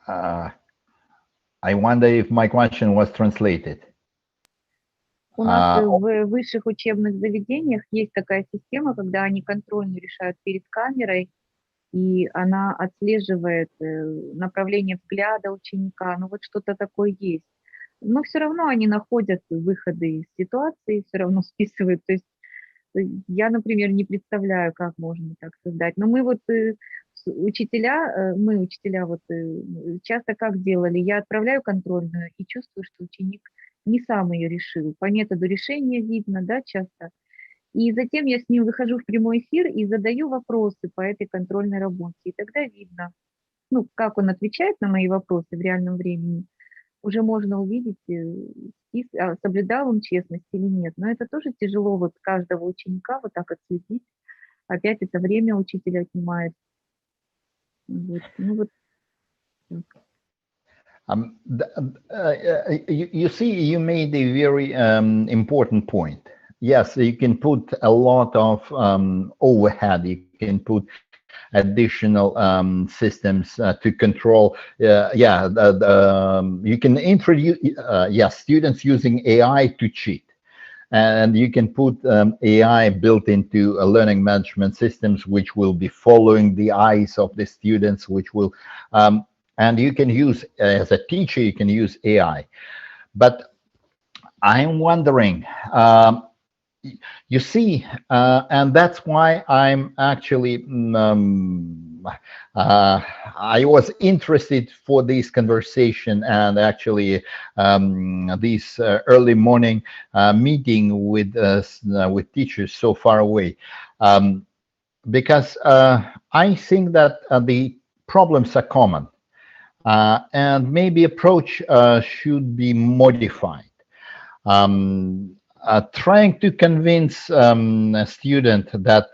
I wonder if my question was translated.
У нас в высших учебных заведениях есть такая система, когда они контрольную решают перед камерой, и она отслеживает направление взгляда ученика. Ну вот что-то такое есть. Но все равно они находят выходы из ситуации, все равно списывают. То есть я, например, не представляю, как можно так создать. Но мы учителя часто как делали, я отправляю контрольную и чувствую, что ученик не сам ее решил. По методу решения видно, да, часто. И затем я с ним выхожу в прямой эфир и задаю вопросы по этой контрольной работе. И тогда видно, как он отвечает на мои вопросы в реальном времени. Уже можно увидеть, соблюдал он честность или нет. Но это тоже тяжело вот каждого ученика вот так отследить. Опять это время учителя отнимает.
You see, you made a very important point. Yes, you can put a lot of overhead. You can put additional systems to control. You can introduce students using AI to cheat. And you can put AI built into learning management systems, which will be following the eyes of the students, which will, and you can use, as a teacher, you can use AI. But I'm wondering, you see, and that's why I'm actually, I was interested for this conversation and actually this early morning meeting with teachers so far away, because I think that the problems are common, and maybe approach should be modified. Trying to convince a student that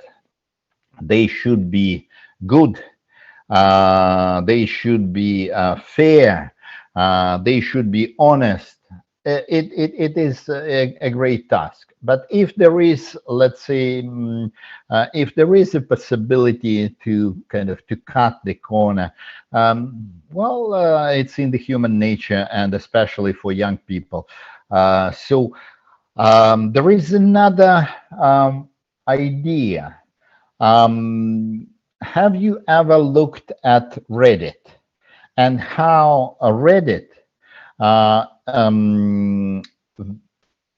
they should be good, they should be fair, they should be honest. It is a great task. But if there is, let's say, if there is a possibility to to cut the corner, well, it's in the human nature, and especially for young people. So there is another idea. Have you ever looked at Reddit and how Reddit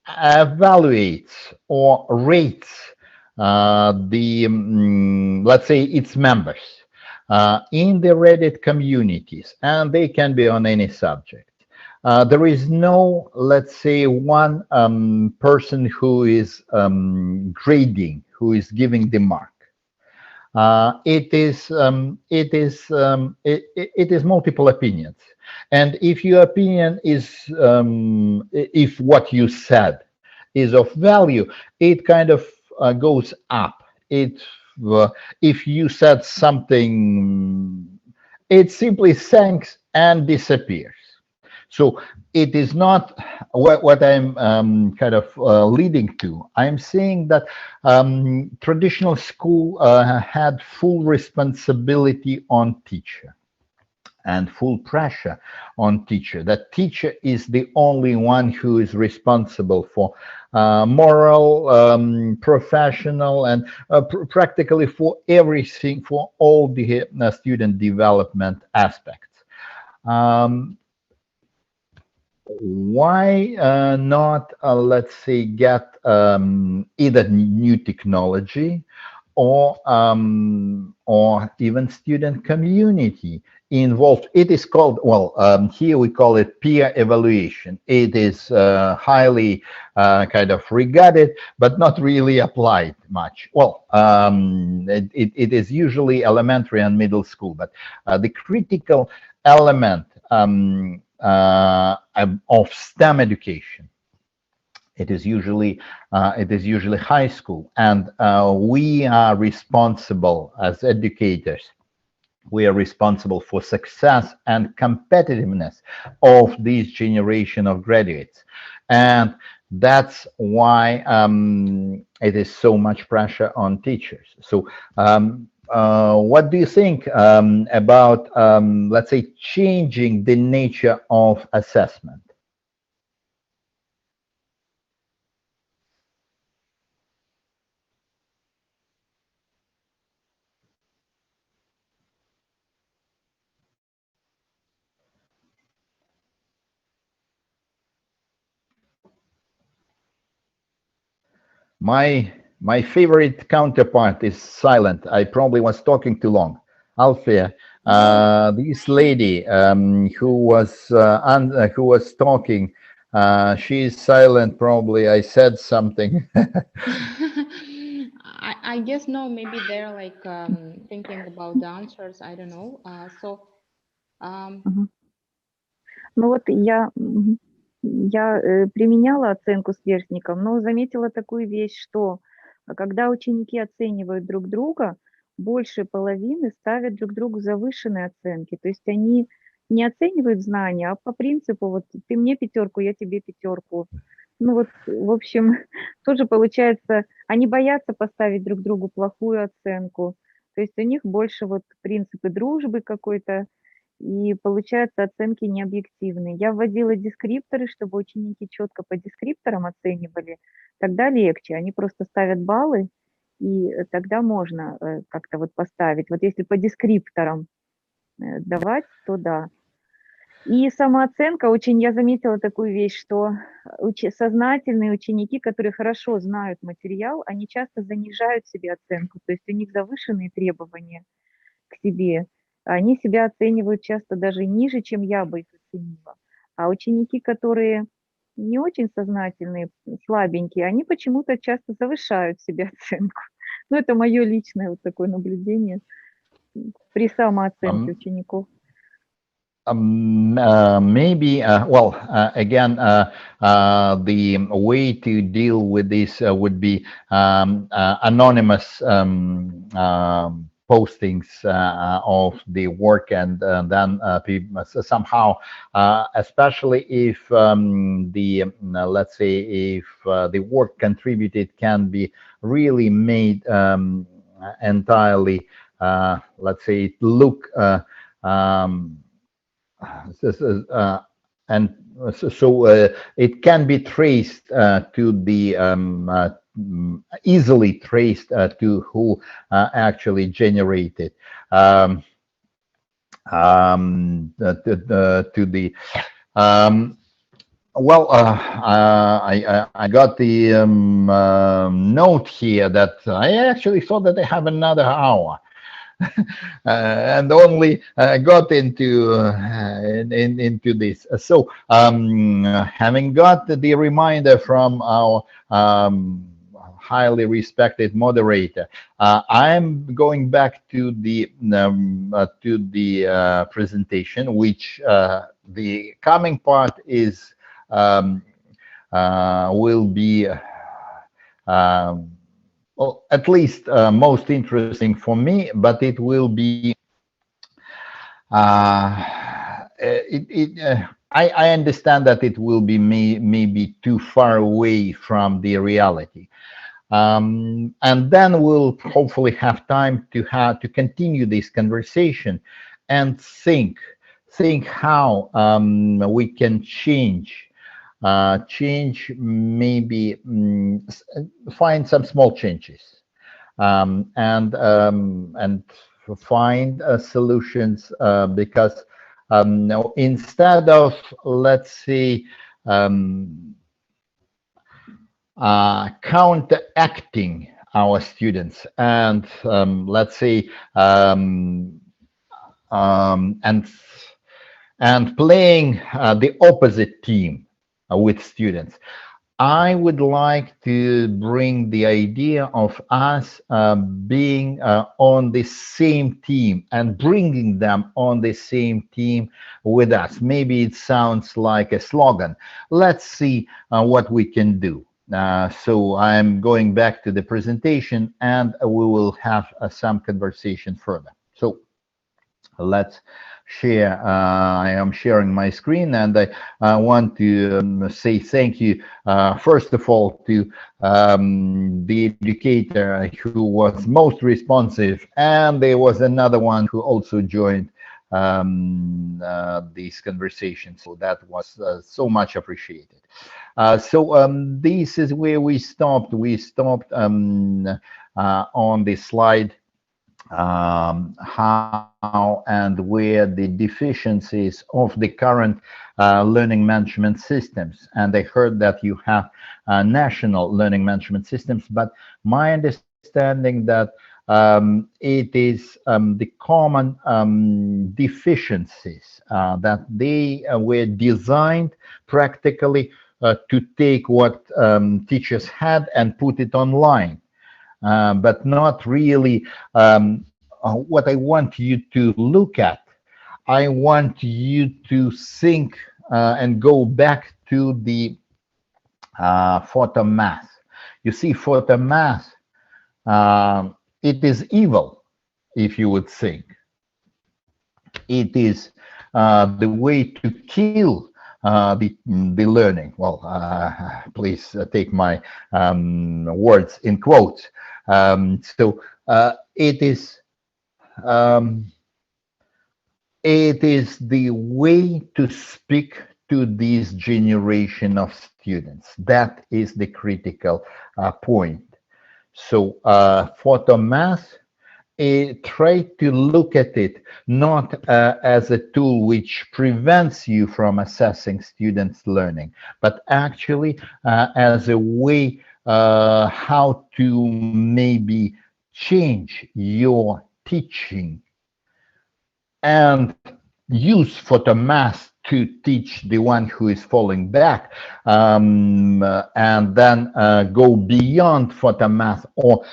evaluates or rates let's say, its members in the Reddit communities, and they can be on any subject. There is no, let's say, one person who is grading, who is giving the mark. It is multiple opinions, and if your opinion is if what you said is of value, it kind of goes up. If you said something, it simply sinks and disappears. So it is not what I'm kind of leading to. I'm saying that traditional school had full responsibility on teacher and full pressure on teacher. That teacher is the only one who is responsible for moral, professional, and practically for everything, for all the student development aspects. Why not, let's say, get either new technology or even student community involved? It is called, well, here we call it peer evaluation. It is highly kind of regarded, but not really applied much. Well, it is usually elementary and middle school, but the critical element of STEM education, it is usually high school, and we are responsible as educators. We are responsible for success and competitiveness of this generation of graduates, and that's why it is so much pressure on teachers. So what do you think about, let's say, changing the nature of assessment? My favorite counterpart is silent. I probably was talking too long. Alfia, this lady who was talking, she is silent. Probably I said something.
I guess no. Maybe they're like thinking about the answers. I don't know.
Ну вот я применяла оценку сверстников, но заметила такую вещь, что когда ученики оценивают друг друга, больше половины ставят друг другу завышенные оценки. То есть они не оценивают знания, а по принципу вот ты мне 5, я тебе 5. Ну вот, в общем, тоже получается, они боятся поставить друг другу плохую оценку. То есть у них больше вот принципы дружбы какой-то, и получаются оценки необъективные. Я вводила дескрипторы, чтобы ученики четко по дескрипторам оценивали, тогда легче. Они просто ставят баллы, и тогда можно как-то вот поставить. Вот если по дескрипторам давать, то да. И самооценка, я заметила такую вещь, что сознательные ученики, которые хорошо знают материал, они часто занижают себе оценку, то есть у них завышенные требования к себе. Они себя оценивают часто даже ниже, чем я бы их оценила. А ученики, которые не очень сознательные, слабенькие, они почему-то часто завышают себе оценку. Ну, это мое личное вот такое наблюдение. при самооценке учеников?
Maybe, again, the way to deal with this would be anonymous postings of the work, and then somehow, especially if let's say, if the work contributed can be really made entirely, let's say, look and so it can be traced to the easily traced to who actually generated to the I got the note here that I actually thought that I have another hour. And only got into into this. So having got the reminder from our highly respected moderator, I'm going back to the presentation, which the coming part is will be well, at least most interesting for me, but it will be I understand that it will be maybe too far away from the reality, and then we'll hopefully have time to continue this conversation and think how we can change maybe find some small changes and find solutions, because instead of, let's say, counteracting our students and let's say and playing the opposite team with students, I would like to bring the idea of us being on the same team and bringing them on the same team with us. Maybe it sounds like a slogan. Let's see what we can do. So I'm going back to the presentation, and we will have some conversation further. So let's share. I am sharing my screen, and I want to say thank you first of all to the educator who was most responsive, and there was another one who also joined these conversations, so that was so much appreciated. So this is where we stopped. We stopped on the slide how and where the deficiencies of the current learning management systems. And I heard that you have national learning management systems, but my understanding that it is the common deficiencies that they were designed practically to take what teachers had and put it online. But not really what I want you to look at. I want you to think and go back to the photo math. You see, photo math, it is evil, if you would think. It is the way to kill the learning. Well, please take my words in quotes. So it is the way to speak to this generation of students. That is the critical point. So photo math, try to look at it not as a tool which prevents you from assessing students' learning, but actually as a way how to maybe change your teaching and use photo math to teach the one who is falling back, and then go beyond photo math, or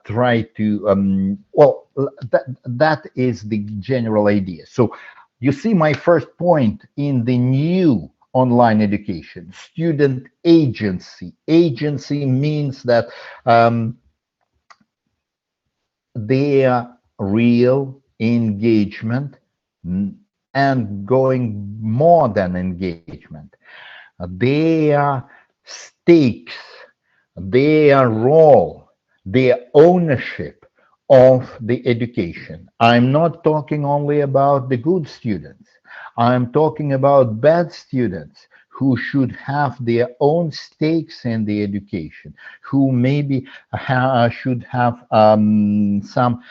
try to well, that is the general idea. So you see my first point in the new online education, student agency. Agency means that their real engagement and going more than engagement, their stakes, their role, their ownership of the education. I'm not talking only about the good students. I'm talking about bad students who should have their own stakes in the education, who maybe should have some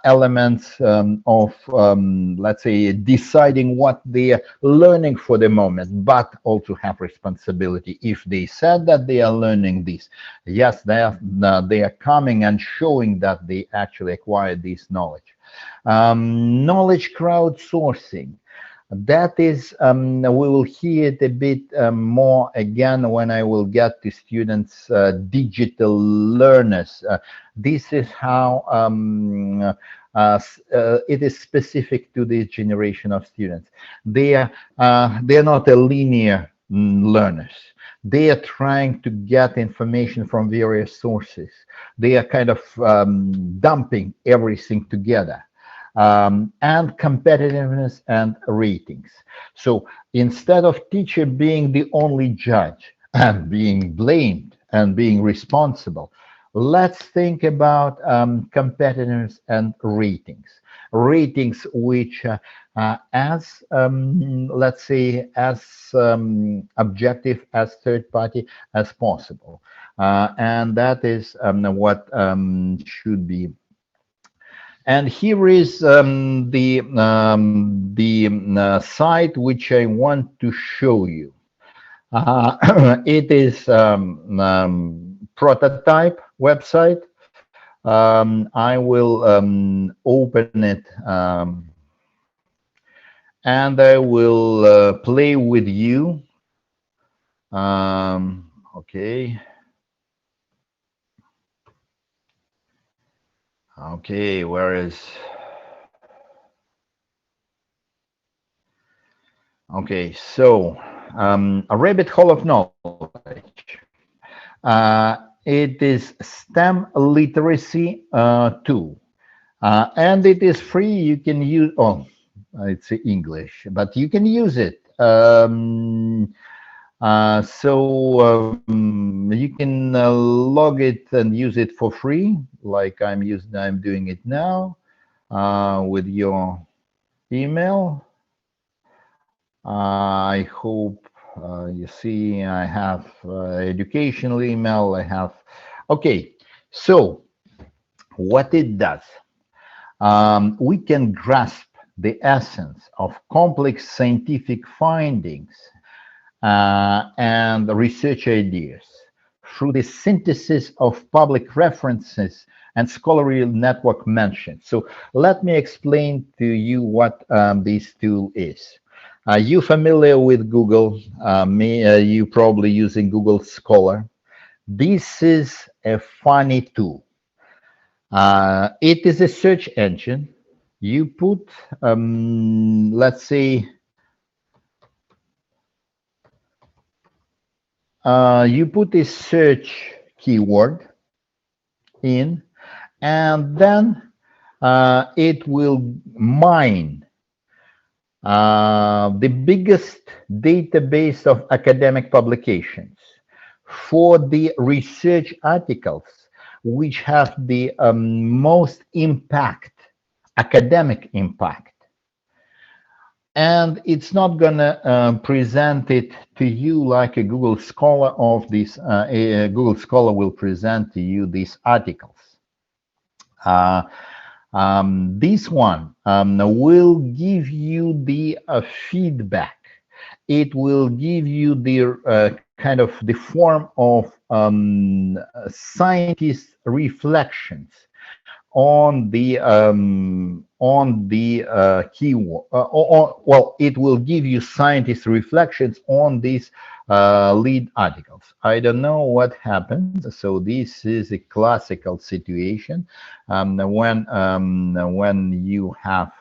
elements of, let's say, deciding what they are learning for the moment, but also have responsibility. If they said that they are learning this, yes, they are coming and showing that they actually acquired this knowledge. Knowledge crowdsourcing. That is, we will hear it a bit more again when I will get to students, digital learners. This is how it is specific to this generation of students. They're not a linear learners. They are trying to get information from various sources. They are kind of dumping everything together. And competitiveness and ratings. So instead of teacher being the only judge and being blamed and being responsible, let's think about competitiveness and ratings. Ratings which as, let's say, as objective, as third party as possible. And that is what should be. And here is the site which I want to show you. It is prototype website. I will open it and I will play with you. Okay. Okay, where is... Okay, so a rabbit hole of knowledge. It is STEM literacy tool. And it is free. You can use, oh, it's English, but you can use it. You can log it and use it for free, like I'm doing it now with your email. I hope you see I have educational email. I have. Okay, so what it does, we can grasp the essence of complex scientific findings and research ideas through the synthesis of public references and scholarly network mentioned. So let me explain to you what this tool is. Are you familiar with Google? You probably using Google Scholar. This is a funny tool. It is a search engine. You put, let's say, you put a search keyword in, and then it will mine the biggest database of academic publications for the research articles which have the most impact, academic impact. And it's not gonna present it to you like a Google Scholar of this. Google Scholar will present to you these articles. This one will give you the feedback. It will give you the kind of the form of scientist reflections on the keyword. Well, it will give you scientist reflections on these lead articles. I don't know what happens. So this is a classical situation when you have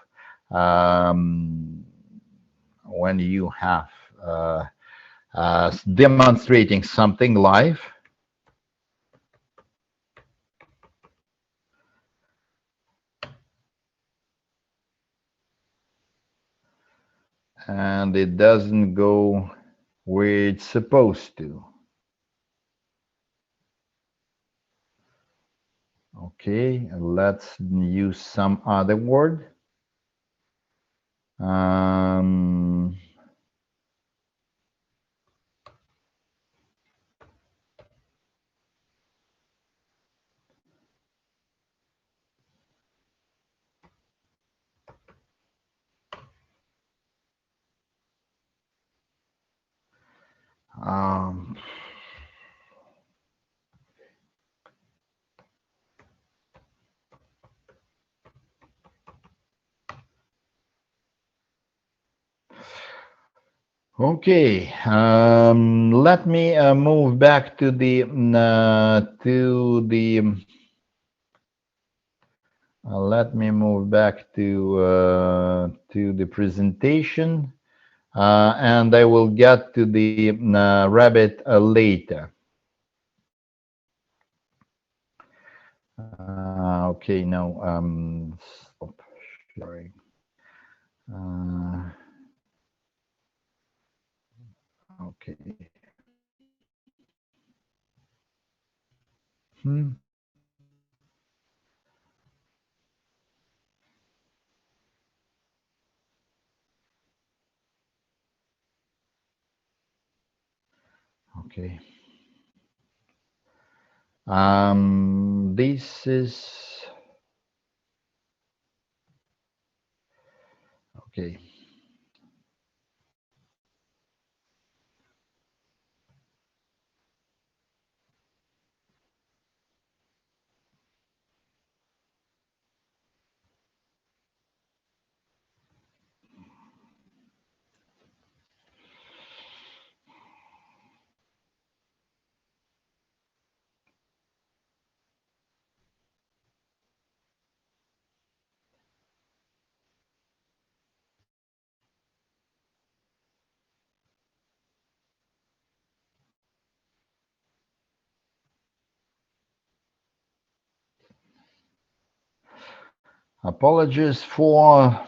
demonstrating something live. And it doesn't go where it's supposed to. Okay, let's use some other word. Okay, let me move back to the presentation, and I will get to the rabbit later. Okay, now stop sharing. Okay. Okay. This is okay. Apologies for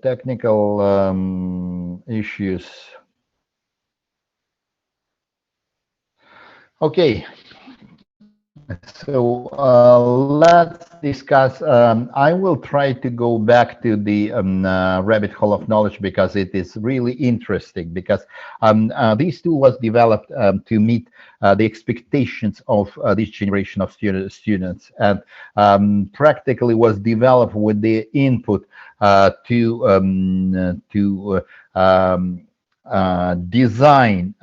technical issues. Okay, so let's discuss. I will try to go back to the rabbit hole of knowledge because it is really interesting, because this tool was developed to meet the expectations of this generation of students, and practically was developed with the input to design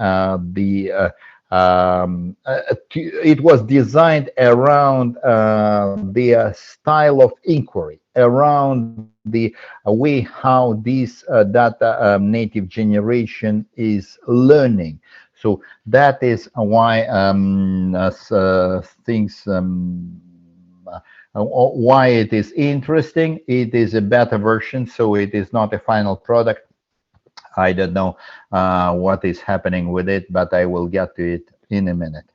it was designed around the style of inquiry, around the way how this data native generation is learning. So that is why why it is interesting. It is a beta version, so it is not a final product. I don't know what is happening with it, but I will get to it in a minute.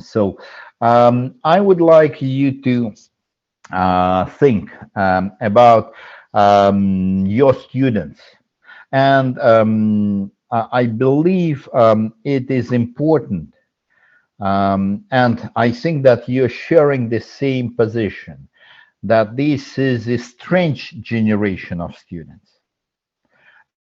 So I would like you to think about your students. And I believe it is important. And I think that you're sharing the same position, that this is a strange generation of students.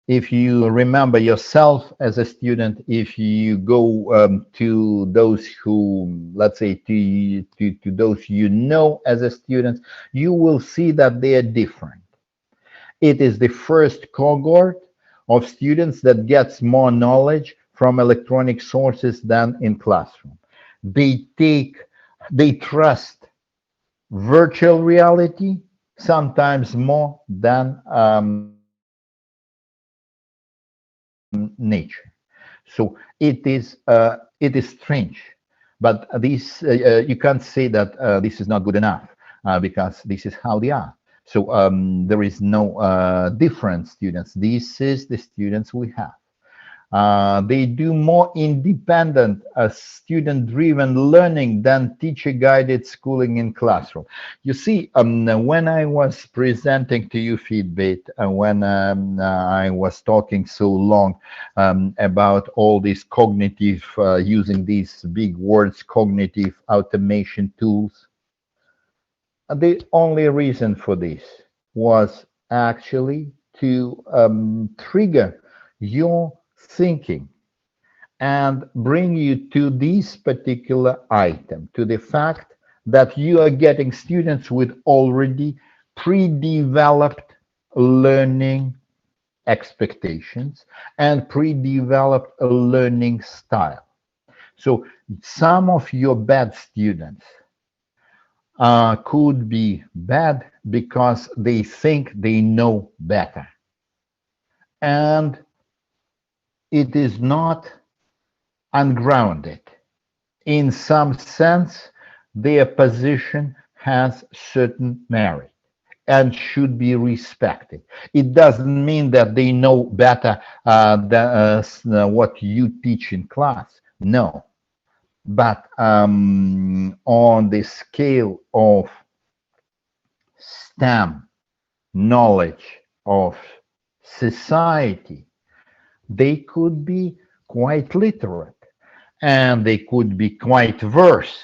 If you remember yourself as a student, if you go to those who, let's say, to those you know as a student, you will see that they are different. It is the first cohort of students that gets more knowledge from electronic sources than in classroom. They trust virtual reality sometimes more than nature. So it is strange, but this you can't say that this is not good enough because this is how they are. So there is no different students. This is the students we have. They do more independent, student-driven learning than teacher-guided schooling in classroom. You see, when I was presenting to you feedback, when I was talking so long about all these cognitive, using these big words, cognitive automation tools, the only reason for this was actually to trigger your thinking and bring you to this particular item, to the fact that you are getting students with already pre-developed learning expectations and pre-developed learning style. So some of your bad students could be bad because they think they know better. And it is not ungrounded. In some sense, their position has certain merit and should be respected. It doesn't mean that they know better than what you teach in class. No. But on the scale of STEM knowledge of society, they could be quite literate and they could be quite verse.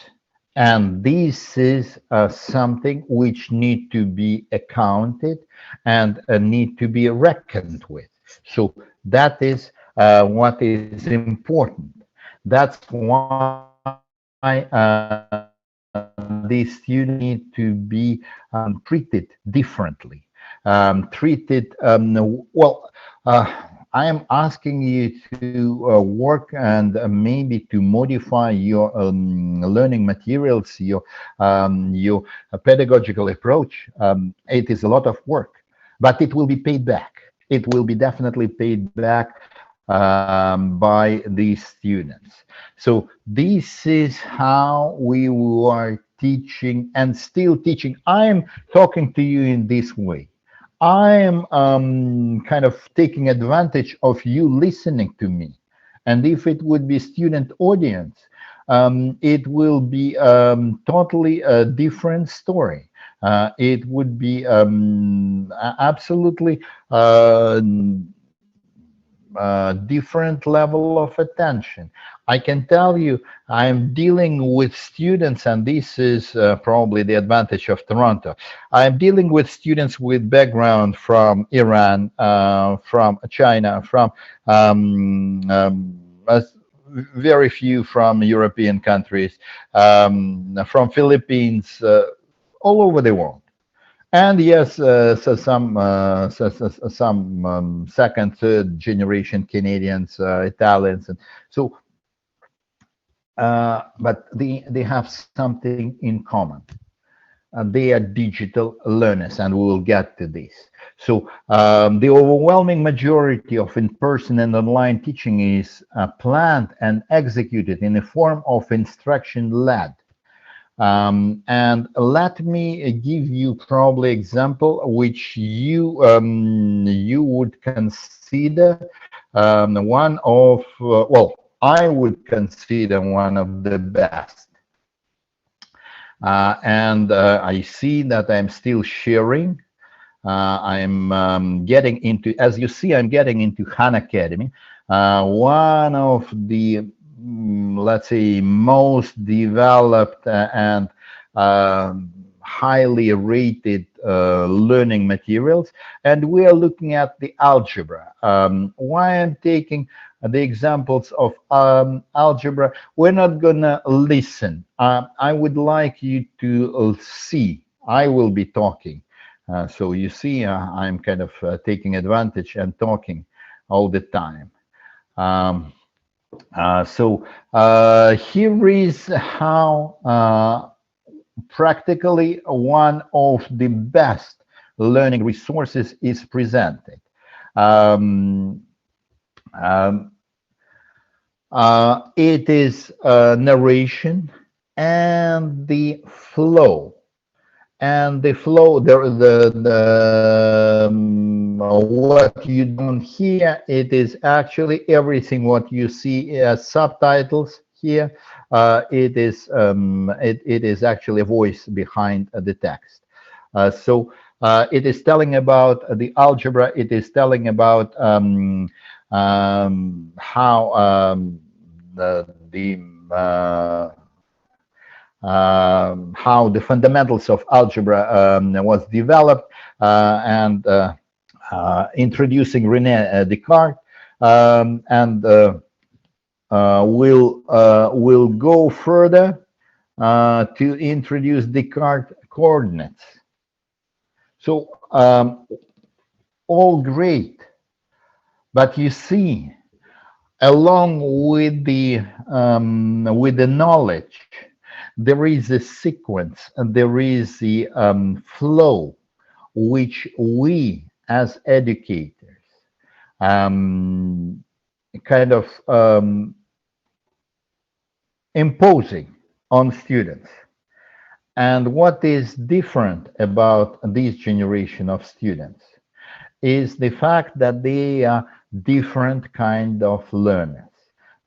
And this is something which need to be accounted and need to be reckoned with. So that is what is important. That's why these students need to be treated differently. I am asking you to work and maybe to modify your learning materials, your pedagogical approach. It is a lot of work, but it will be paid back. It will be definitely paid back by these students. So this is how we are teaching and still teaching. I am talking to you in this way. I am kind of taking advantage of you listening to me. And if it would be student audience, it will be totally a different story. It would be absolutely different level of attention. I can tell you, I'm dealing with students, and this is probably the advantage of Toronto. I'm dealing with students with background from Iran, from China, from very few from European countries, from Philippines, all over the world. And yes, so some second, third generation Canadians, Italians, and so. But they have something in common. They are digital learners, and we will get to this. So the overwhelming majority of in-person and online teaching is planned and executed in a form of instruction-led. And let me give you probably example which you would consider one of I would consider one of the best. And I see that I'm still sharing. I'm getting into, as you see, I'm getting into Khan Academy, one of the let's say most developed and highly rated learning materials, and we are looking at the algebra. Why I'm taking the examples of algebra, we're not gonna listen. I would like you to see. I will be talking. So you see, I'm kind of taking advantage and talking all the time. Here is how practically one of the best learning resources is presented. It is narration and the flow. And the flow, what you don't hear, it is actually everything what you see as subtitles here. It is actually a voice behind the text. So it is telling about the algebra. It is telling about how how the fundamentals of algebra was developed, and introducing René Descartes, and we'll go further to introduce Descartes coordinates. So all great, but you see, along with the knowledge, there is a sequence and there is the flow which we as educators kind of imposing on students. And what is different about this generation of students is the fact that they are different kind of learners.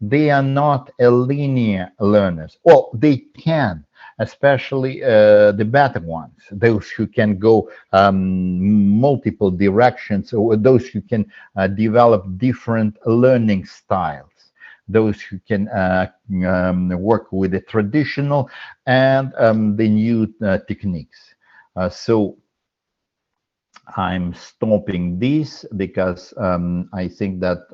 They are not a linear learners. Well, they can, especially the better ones, those who can go multiple directions, or those who can develop different learning styles, those who can work with the traditional and the new techniques. So I'm stopping this because I think that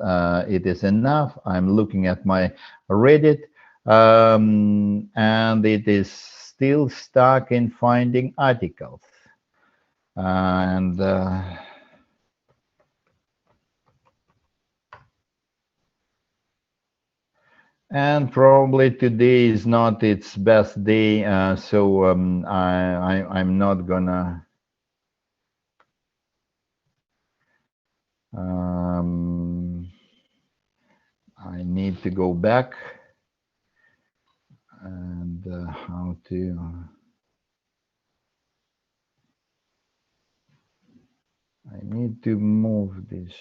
it is enough. I'm looking at my Reddit, and it is still stuck in finding articles. And probably today is not its best day, so I'm not gonna I need to go back and how to I need to move this.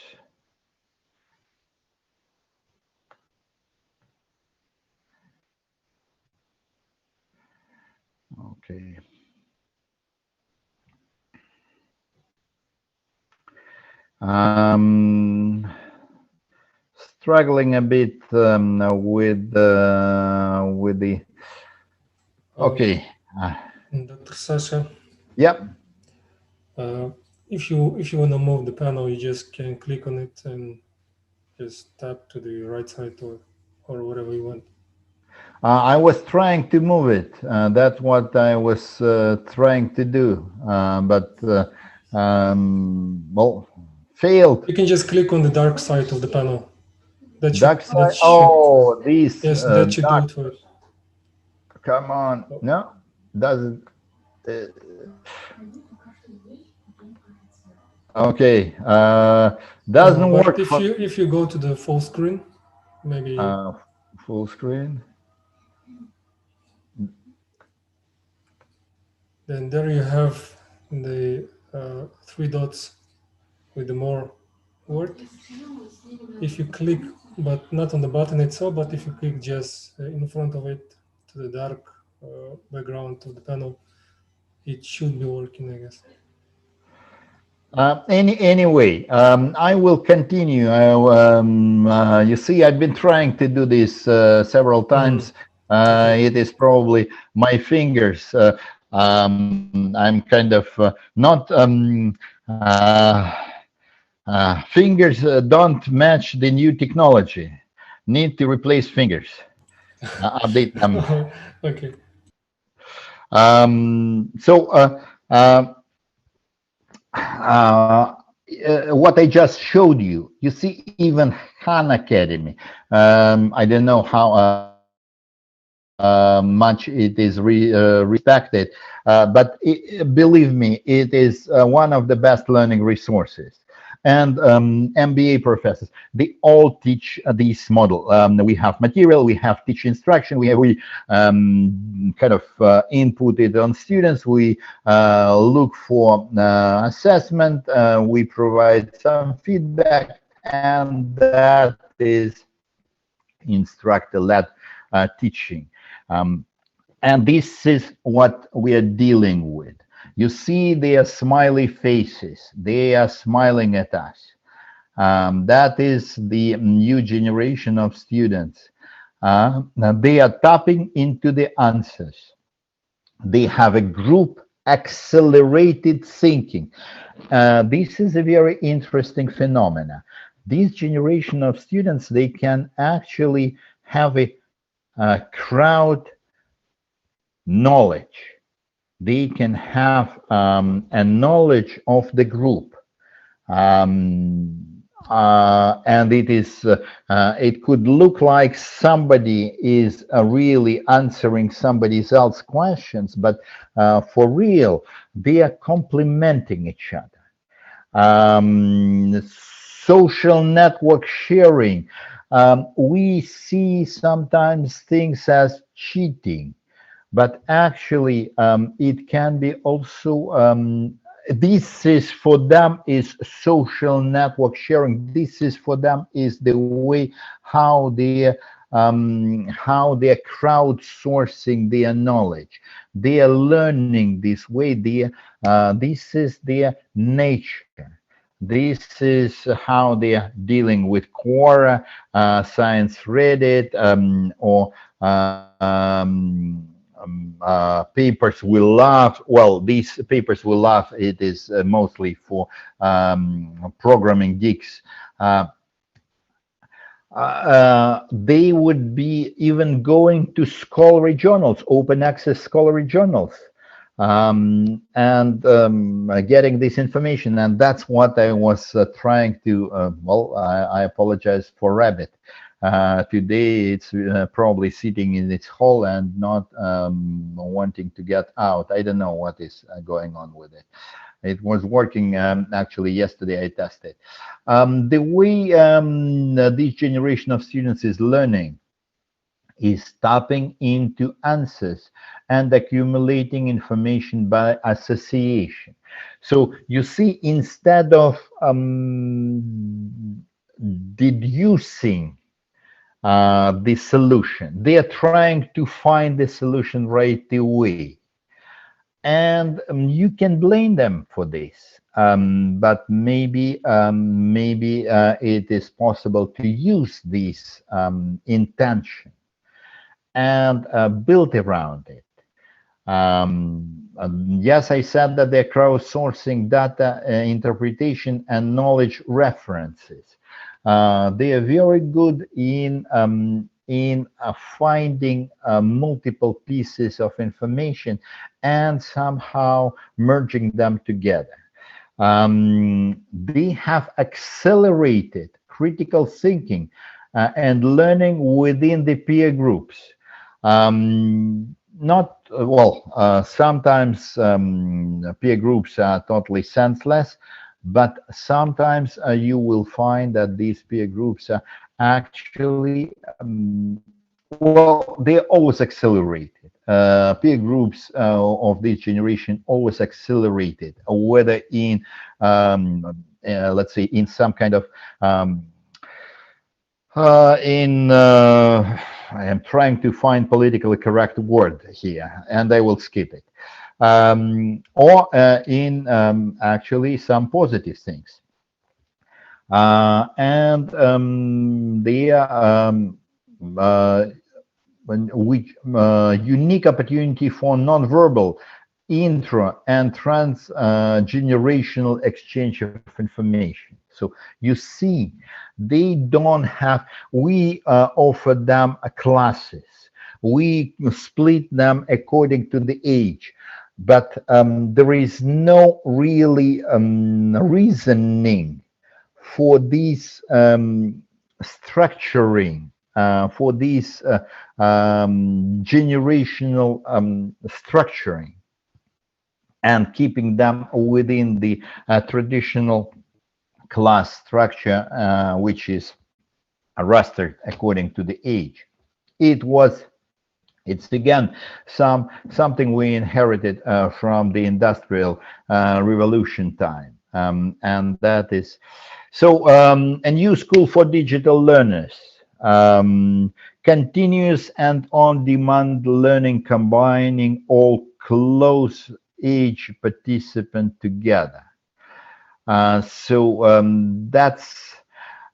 Okay. Struggling a bit with the okay.
Dr. Sasha.
Yep.
If you want to move the panel, you just can click on it and just tap to the right side or whatever you want.
I was trying to move it. That's what I was trying to do, but well, failed.
You can just click on the dark side of the panel. That should,
dark side. Oh, this.
Yes, that should do it for it.
Come on. No, doesn't. Okay. Doesn't work.
If you go to the full screen, maybe.
Full screen.
Then there you have the 3 dots with the more word. If you click, but not on the button itself, but if you click just in front of it to the dark background of the panel, it should be working, I guess.
Anyway, I will continue. You see, I've been trying to do this several times. It is probably my fingers. I'm kind of not fingers don't match the new technology. Need to replace fingers. Update them.
Okay.
What I just showed you, you see, even Khan Academy. I don't know how much it is respected, but believe me, it is one of the best learning resources. and MBA professors. They all teach this model. We have material, we have teach instruction, we kind of input it on students, we look for assessment, we provide some feedback, and that is instructor-led teaching. And this is what we are dealing with. You see their smiley faces. They are smiling at us. That is the new generation of students. They are tapping into the answers. They have a group accelerated thinking. This is a very interesting phenomena. This generation of students, they can actually have a crowd knowledge. They can have a knowledge of the group, and it is it could look like somebody is really answering somebody else's questions, but for real, they are complementing each other. Social network sharing, we see sometimes things as cheating. But actually, it can be also, this is for them is social network sharing. This is for them is the way how they're crowdsourcing their knowledge. They are learning this way. This is their nature. This is how they are dealing with Quora, Science Reddit, or papers we love. Well, these papers we love, it is mostly for programming geeks. They would be even going to scholarly journals, open access scholarly journals, and getting this information. And that's what I was trying to, well, I apologize for Rabbit. Today it's probably sitting in its hole and not wanting to get out. I don't know what is going on with it. It was working actually yesterday. I tested. The way this generation of students is learning is tapping into answers and accumulating information by association. So you see, instead of deducing the solution, they are trying to find the solution right away, and you can blame them for this, but maybe it is possible to use this intention and build around it. Yes, I said that they're crowdsourcing data interpretation and knowledge references. They are very good in finding multiple pieces of information and somehow merging them together. They have accelerated critical thinking and learning within the peer groups. Sometimes peer groups are totally senseless, but sometimes you will find that these peer groups are actually, they're always accelerated. Peer groups of this generation always accelerated, whether in, let's say, in some kind of, I am trying to find politically correct word here, and I will skip it. Or in actually some positive things. They are unique opportunity for non-verbal, intra and trans-generational exchange of information. So you see, they don't have, we offer them classes. We split them according to the age. But there is no really reasoning for this structuring, for this generational structuring, and keeping them within the traditional class structure, which is rastered according to the age. It's again something we inherited from the Industrial Revolution time, and that is so. A new school for digital learners, continuous and on-demand learning, combining all close age participants together. That's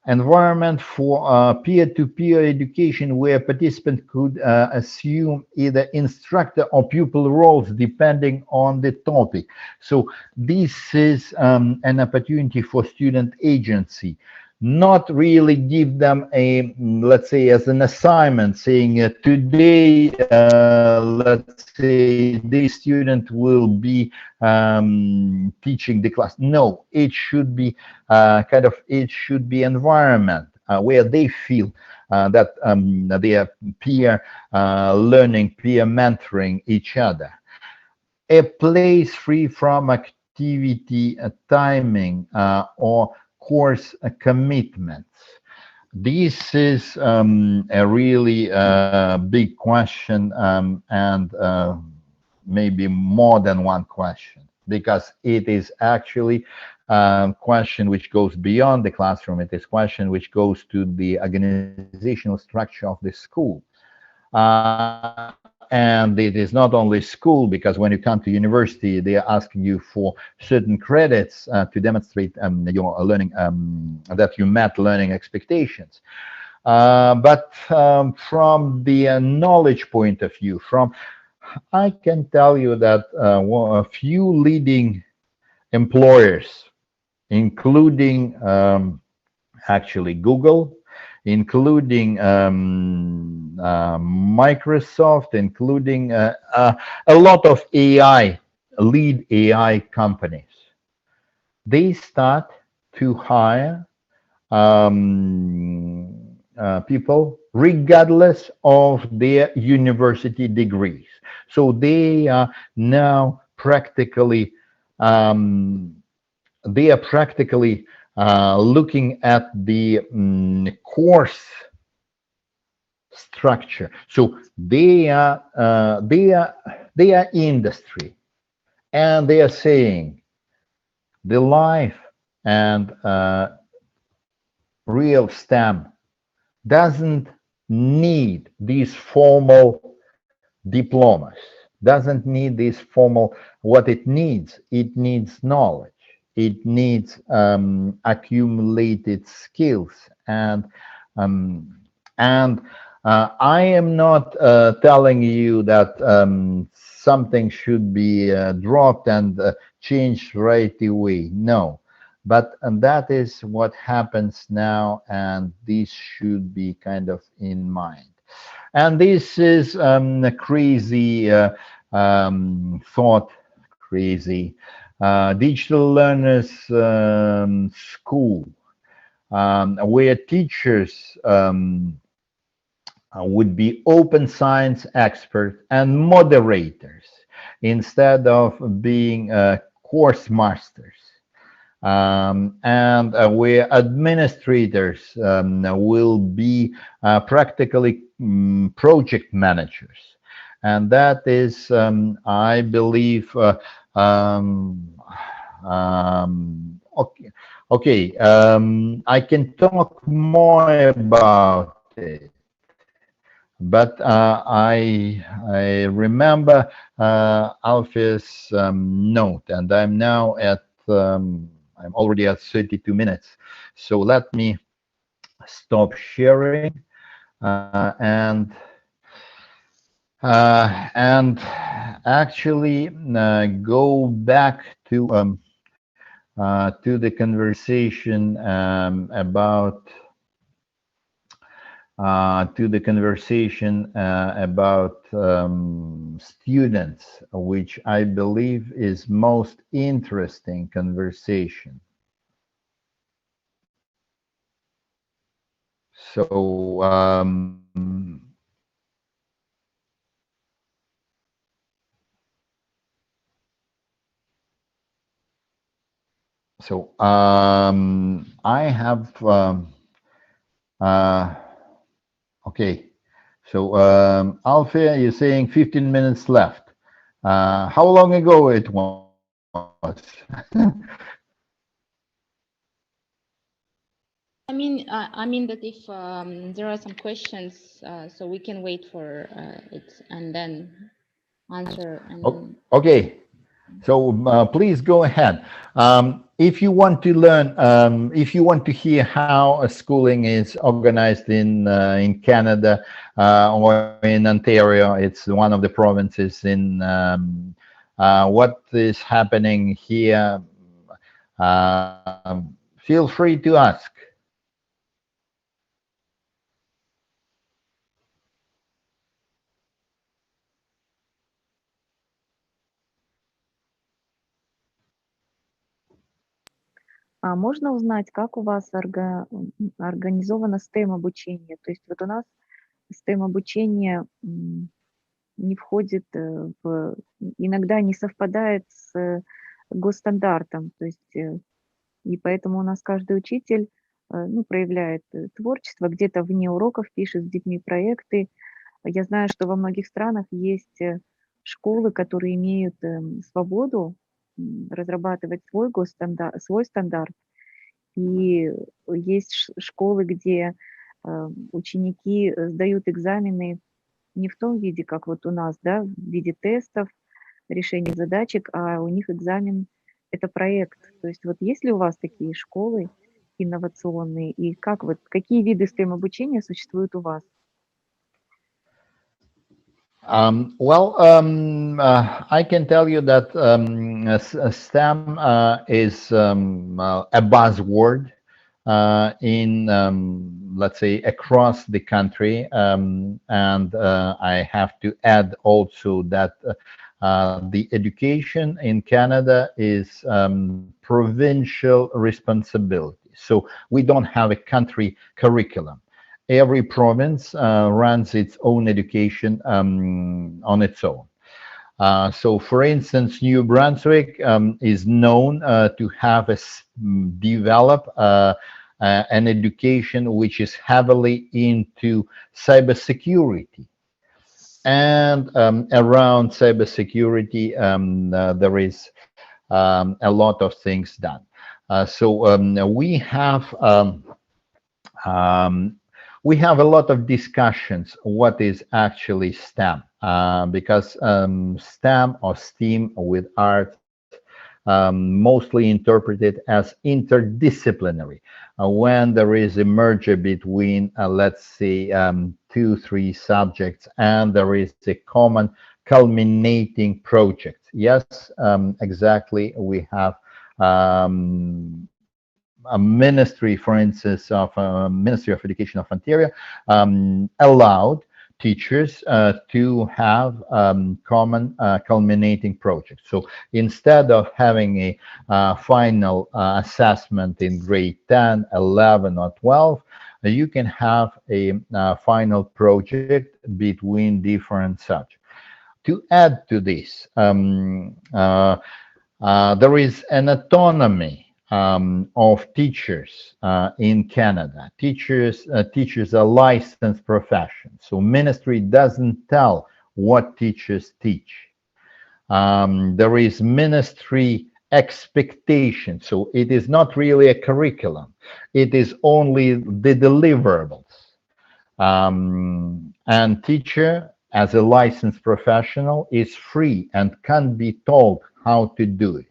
environment for peer-to-peer education, where participants could assume either instructor or pupil roles depending on the topic. So this is an opportunity for student agency, not really give them a, let's say, as an assignment, saying today, let's say, this student will be teaching the class. No, it should be it should be environment where they feel that they are peer learning, peer mentoring each other. A place free from activity timing or course commitments. This is a really big question, and maybe more than one question, because it is actually a question which goes beyond the classroom. It is a question which goes to the organizational structure of the school. And it is not only school, because when you come to university, they are asking you for certain credits to demonstrate your learning, that you met learning expectations. But from the knowledge point of view, I can tell you that a few leading employers, including actually Google, including Microsoft, including a lot of lead AI companies, they start to hire people regardless of their university degrees. So they are now practically looking at the course structure. So they are industry, and they are saying the life and real STEM doesn't need these formal diplomas, doesn't need this formal. What it needs knowledge. It needs accumulated skills, and I am not telling you that something should be dropped and changed right away. No, but that is what happens now, and this should be kind of in mind. And this is a crazy thought, crazy. Digital learners school, where teachers would be open science experts and moderators instead of being course masters, and where administrators will be practically project managers. And that is, I believe, okay, I can talk more about it, but I remember Alfie's note, and I'm now at I'm already at 32 minutes. So let me stop sharing and actually go back to the conversation about students, which I believe is most interesting conversation. So I have okay. So Alfia, you're saying 15 minutes left. How long ago it was?
I mean that if there are some questions, so we can wait for it and then answer. And
okay. So please go ahead. If you want to learn, if you want to hear how schooling is organized in Canada or in Ontario, it's one of the provinces in what is happening here, feel free to ask.
А можно узнать, как у вас организовано STEM-обучение? То есть вот у нас STEM-обучение не входит иногда не совпадает с госстандартом, то есть и поэтому у нас каждый учитель проявляет творчество, где-то вне уроков пишет с детьми проекты. Я знаю, что во многих странах есть школы, которые имеют свободу разрабатывать свой стандарт. И есть школы, где ученики сдают экзамены не в том виде, как вот у нас, да, в виде тестов, решения задачек, а у них экзамен – это проект. То есть вот есть ли у вас такие школы инновационные, и какие виды STEM-обучения существуют у вас?
I can tell you that STEM is a buzzword in, let's say, across the country. And I have to add also that the education in Canada is provincial responsibility. So we don't have a country curriculum. Every province runs its own education on its own. So, for instance, New Brunswick is known to have developed an education which is heavily into cybersecurity. And around cybersecurity, there is a lot of things done. So we have a lot of discussions what is actually STEM, because STEM or STEAM with art mostly interpreted as interdisciplinary, when there is a merger between, let's say, 2-3 subjects, and there is a common culminating project. Yes, exactly. We have a ministry, for instance, of Ministry of Education of Ontario allowed teachers to have common culminating projects. So instead of having a final assessment in grade 10, 11, or 12, you can have a final project between different subjects. To add to this, there is an autonomy of teachers in Canada. Teachers are licensed professions, so ministry doesn't tell what teachers teach. There is ministry expectation, so it is not really a curriculum. It is only the deliverables. And teacher, as a licensed professional, is free and can be told how to do it.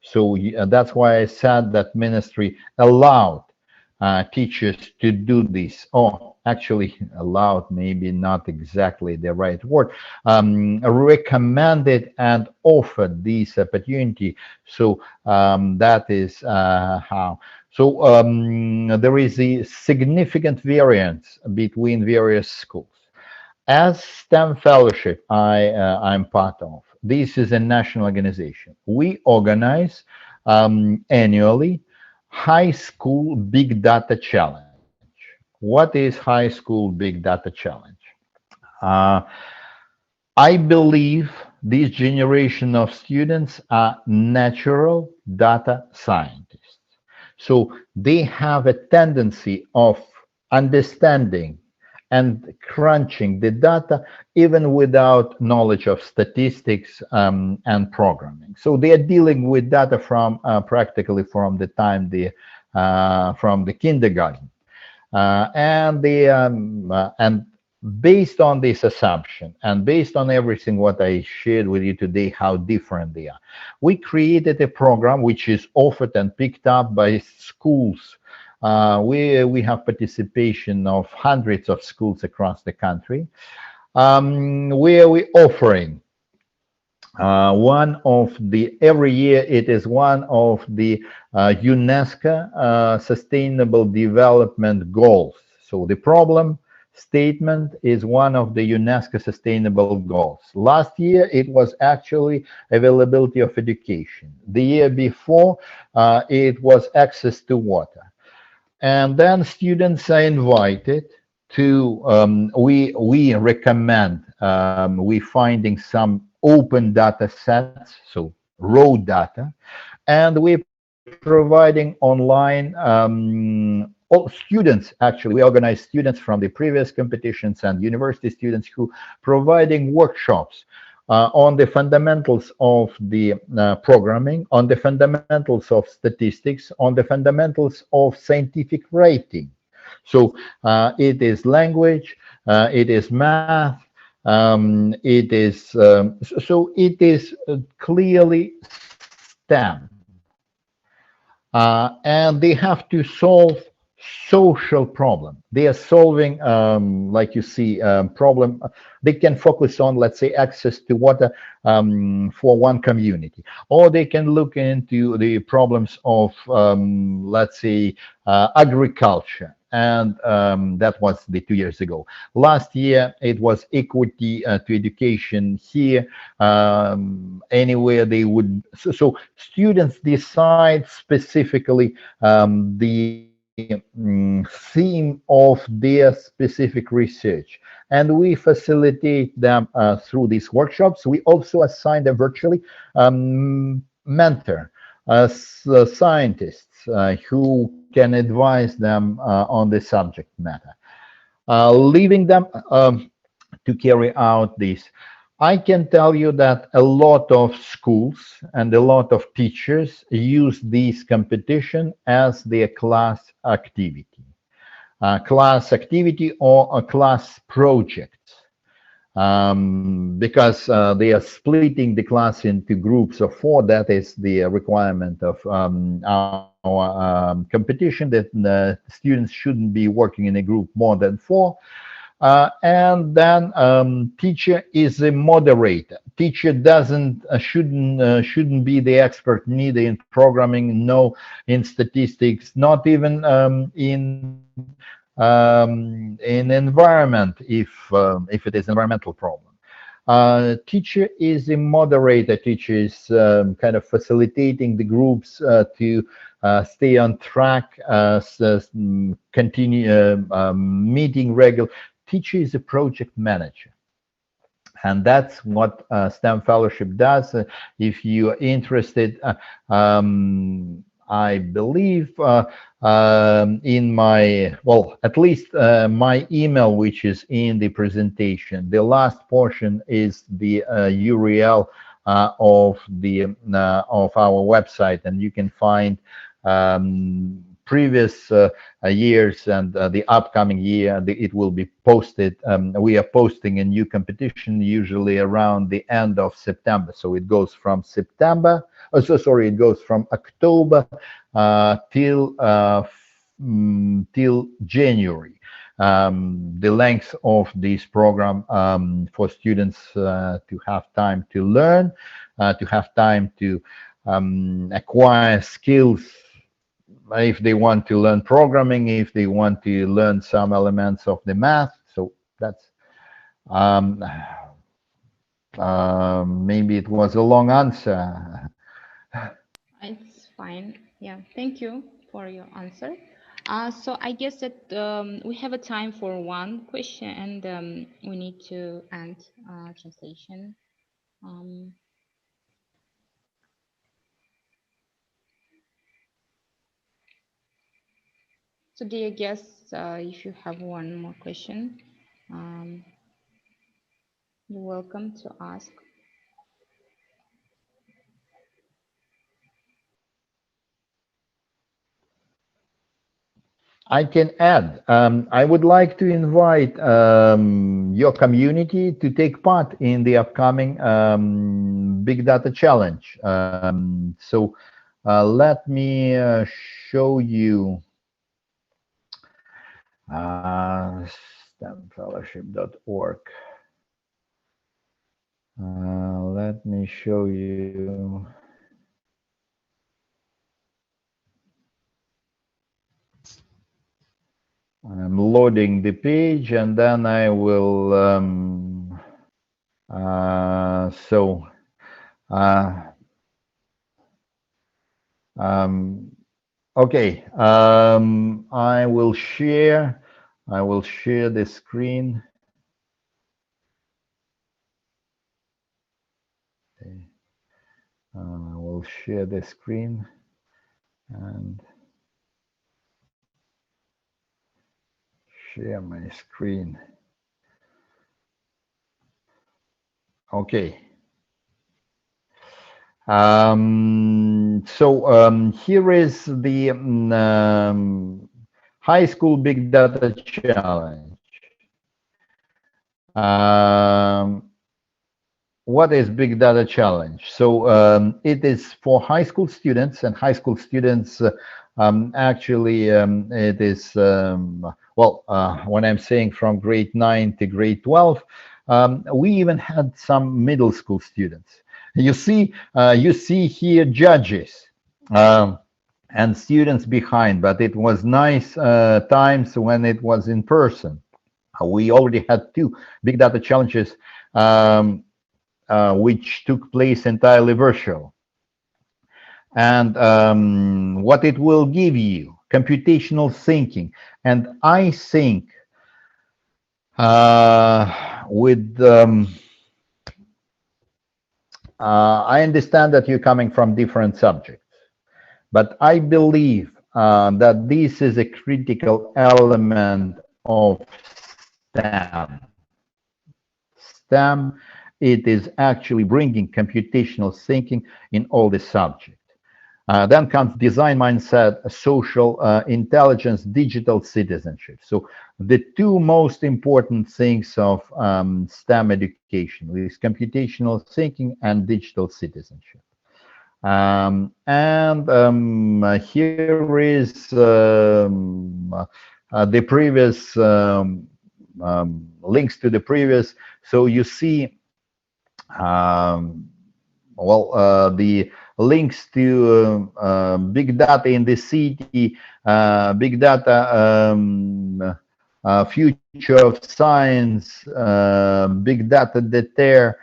So that's why I said that ministry allowed teachers to do this. Oh, actually allowed, maybe not exactly the right word, recommended and offered this opportunity. So that is how. So there is a significant variance between various schools. As STEM Fellowship, I'm part of. This is a national organization. We organize annually High School Big Data Challenge. What is High School Big Data Challenge? I believe this generation of students are natural data scientists. So they have a tendency of understanding and crunching the data even without knowledge of statistics and programming. So they are dealing with data from practically from the time from the kindergarten. And based on this assumption and based on everything what I shared with you today, how different they are, we created a program which is offered and picked up by schools. We have participation of hundreds of schools across the country, where we're offering every year it is one of the UNESCO Sustainable Development Goals. So the problem statement is one of the UNESCO Sustainable Goals. Last year, it was actually availability of education. The year before, it was access to water. And then students are invited to, we recommend, we finding some open data sets, so raw data, and we're providing online all students. Actually, we organize students from the previous competitions and university students who providing workshops on the fundamentals of the programming, on the fundamentals of statistics, on the fundamentals of scientific writing. So it is language, it is math, it is so it is clearly STEM, and they have to solve social problem. They are solving, like you see, problem. They can focus on, let's say, access to water for one community, or they can look into the problems of, let's say, agriculture. And that was the 2 years ago. Last year, it was equity to education here. Anywhere they would, so students decide specifically the theme of their specific research, and we facilitate them through these workshops. We also assign them virtually mentor scientists who can advise them on the subject matter, leaving them to carry out this. I can tell you that a lot of schools and a lot of teachers use this competition as their class activity or a class project, because they are splitting the class into groups of 4. That is the requirement of our competition, that students shouldn't be working in a group more than 4. And then teacher is a moderator. Teacher shouldn't be the expert neither in programming, no in statistics, not even in environment if it is environmental problem. Teacher is a moderator. Teacher is kind of facilitating the groups to stay on track, continue meeting regular. Teacher is a project manager, and that's what STEM Fellowship does. If you are interested, I believe in my, well, at least my email, which is in the presentation. The last portion is the URL of our website, and you can find previous years and the upcoming year. It will be posted. We are posting a new competition usually around the end of September. So it goes from September. Oh, so sorry, it goes from October till January. The length of this program for students to have time to learn, to have time to acquire skills. If they want to learn programming, if they want to learn some elements of the math. So that's maybe it was a long answer.
It's fine. Yeah, thank you for your answer. So I guess that we have a time for one question, and we need to end translation. So dear guests, if you have one more question, you're welcome to ask.
I can add, I would like to invite your community to take part in the upcoming Big Data Challenge. So let me show you stemfellowship.org. Let me show you. I'm loading the page, and then I will okay, I will share the screen. Okay. I will share the screen and share my screen. Okay. Here is the high school big data challenge. What is big data challenge? So it is for high school students, and high school students actually it is when I'm saying from grade 9 to grade 12, we even had some middle school students. You see here judges and students behind, but it was nice times when it was in person. We already had 2 big data challenges which took place entirely virtual. And what it will give you, computational thinking. And I think I understand that you're coming from different subjects, but I believe that this is a critical element of STEM. STEM, it is actually bringing computational thinking in all the subjects. Then comes design mindset, social intelligence, digital citizenship. So the 2 most important things of STEM education is computational thinking and digital citizenship. And here is the previous links to the previous. So you see, the links to big data in the city, big data, future of science, big data there,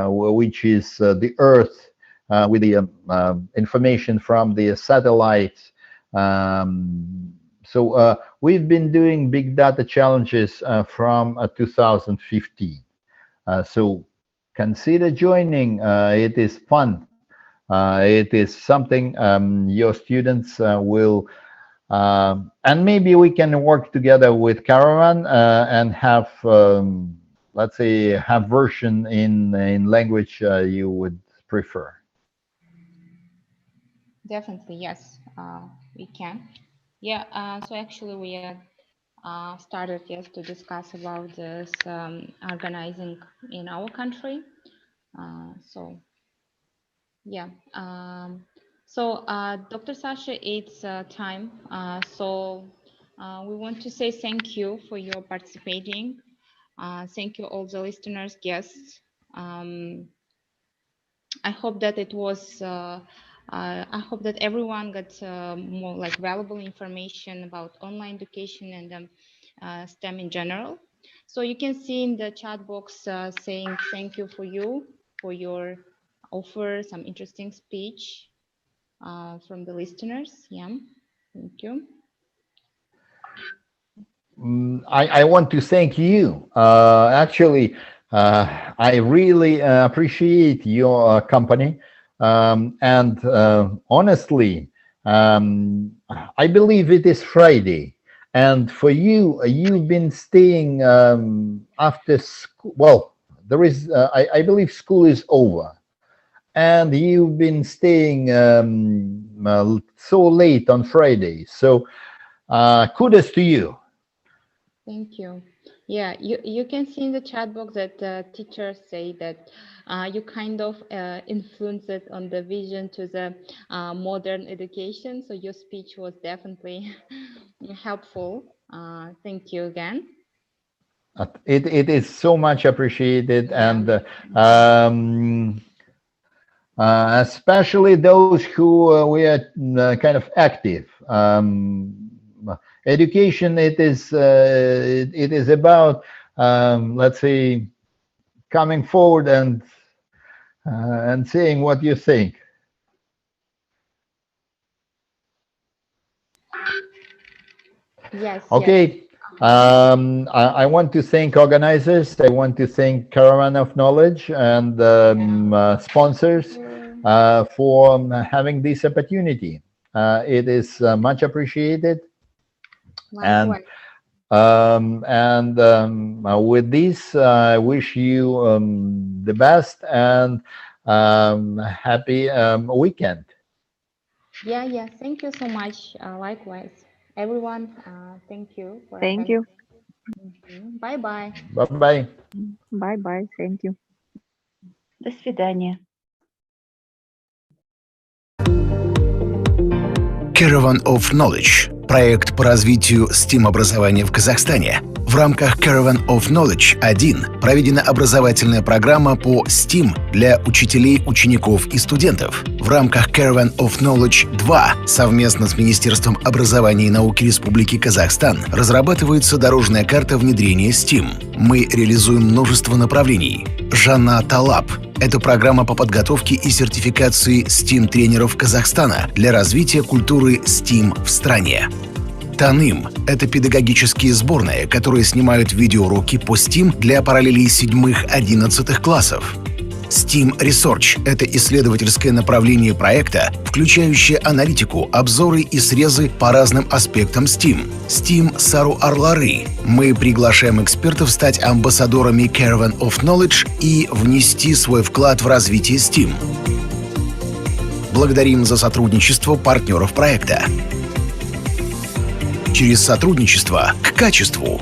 which is the Earth with the information from the satellites. So we've been doing big data challenges from 2015. So consider joining. It is fun. It is something your students will, and maybe we can work together with Caravan and have, let's say, have version in language you would prefer.
Definitely, yes, we can. Yeah, so actually we started to discuss about this organizing in our country. So yeah, so Dr. Sasha, it's time. So we want to say thank you for your participating. Thank you all the listeners, guests. I hope that it was, I hope that everyone got more like valuable information about online education and STEM in general. So you can see in the chat box saying thank you for your offer, some interesting speech from the listeners. Yeah, thank you.
I want to thank you. Actually, I really appreciate your company. And honestly, I believe it is Friday, and for you, you've been staying after school. Well, there is, I believe school is over, and you've been staying so late on Friday. So kudos to you.
Thank you. Yeah, you can see in the chat box that teachers say that you kind of influenced it on the vision to the modern education. So your speech was definitely helpful. Thank you again.
It is so much appreciated,
Yeah.
and especially those who were kind of active. Education, it is about, let's say, coming forward and saying what you think.
Yes.
Okay.
Yes.
I want to thank organizers. I want to thank Caravan of Knowledge and sponsors for having this opportunity. It is much appreciated.
Likewise.
And with this, I wish you the best and happy weekend.
Yeah. Thank you so much. Likewise, everyone. Thank you.
Thank you.
Bye-bye.
Bye-bye.
Bye-bye. Thank you.
До свидания.
Caravan of Knowledge – проект по развитию STEM-образования в Казахстане. В рамках Caravan of Knowledge 1 проведена образовательная программа по STEM для учителей, учеников и студентов. В рамках Caravan of Knowledge 2 совместно с Министерством образования и науки Республики Казахстан разрабатывается дорожная карта внедрения STEM. Мы реализуем множество направлений. Жанна Талаб – это программа по подготовке и сертификации STEM-тренеров Казахстана для развития культуры STEM в стране. Таным – это педагогические сборные, которые снимают видеоуроки по STEM для параллелей 7-11 классов. STEM Research – это исследовательское направление проекта, включающее аналитику, обзоры и срезы по разным аспектам STEM. STEM Сару Арлары. Мы приглашаем экспертов стать амбассадорами Caravan of Knowledge и внести свой вклад в развитие STEM. Благодарим за сотрудничество партнеров проекта. Через сотрудничество к качеству.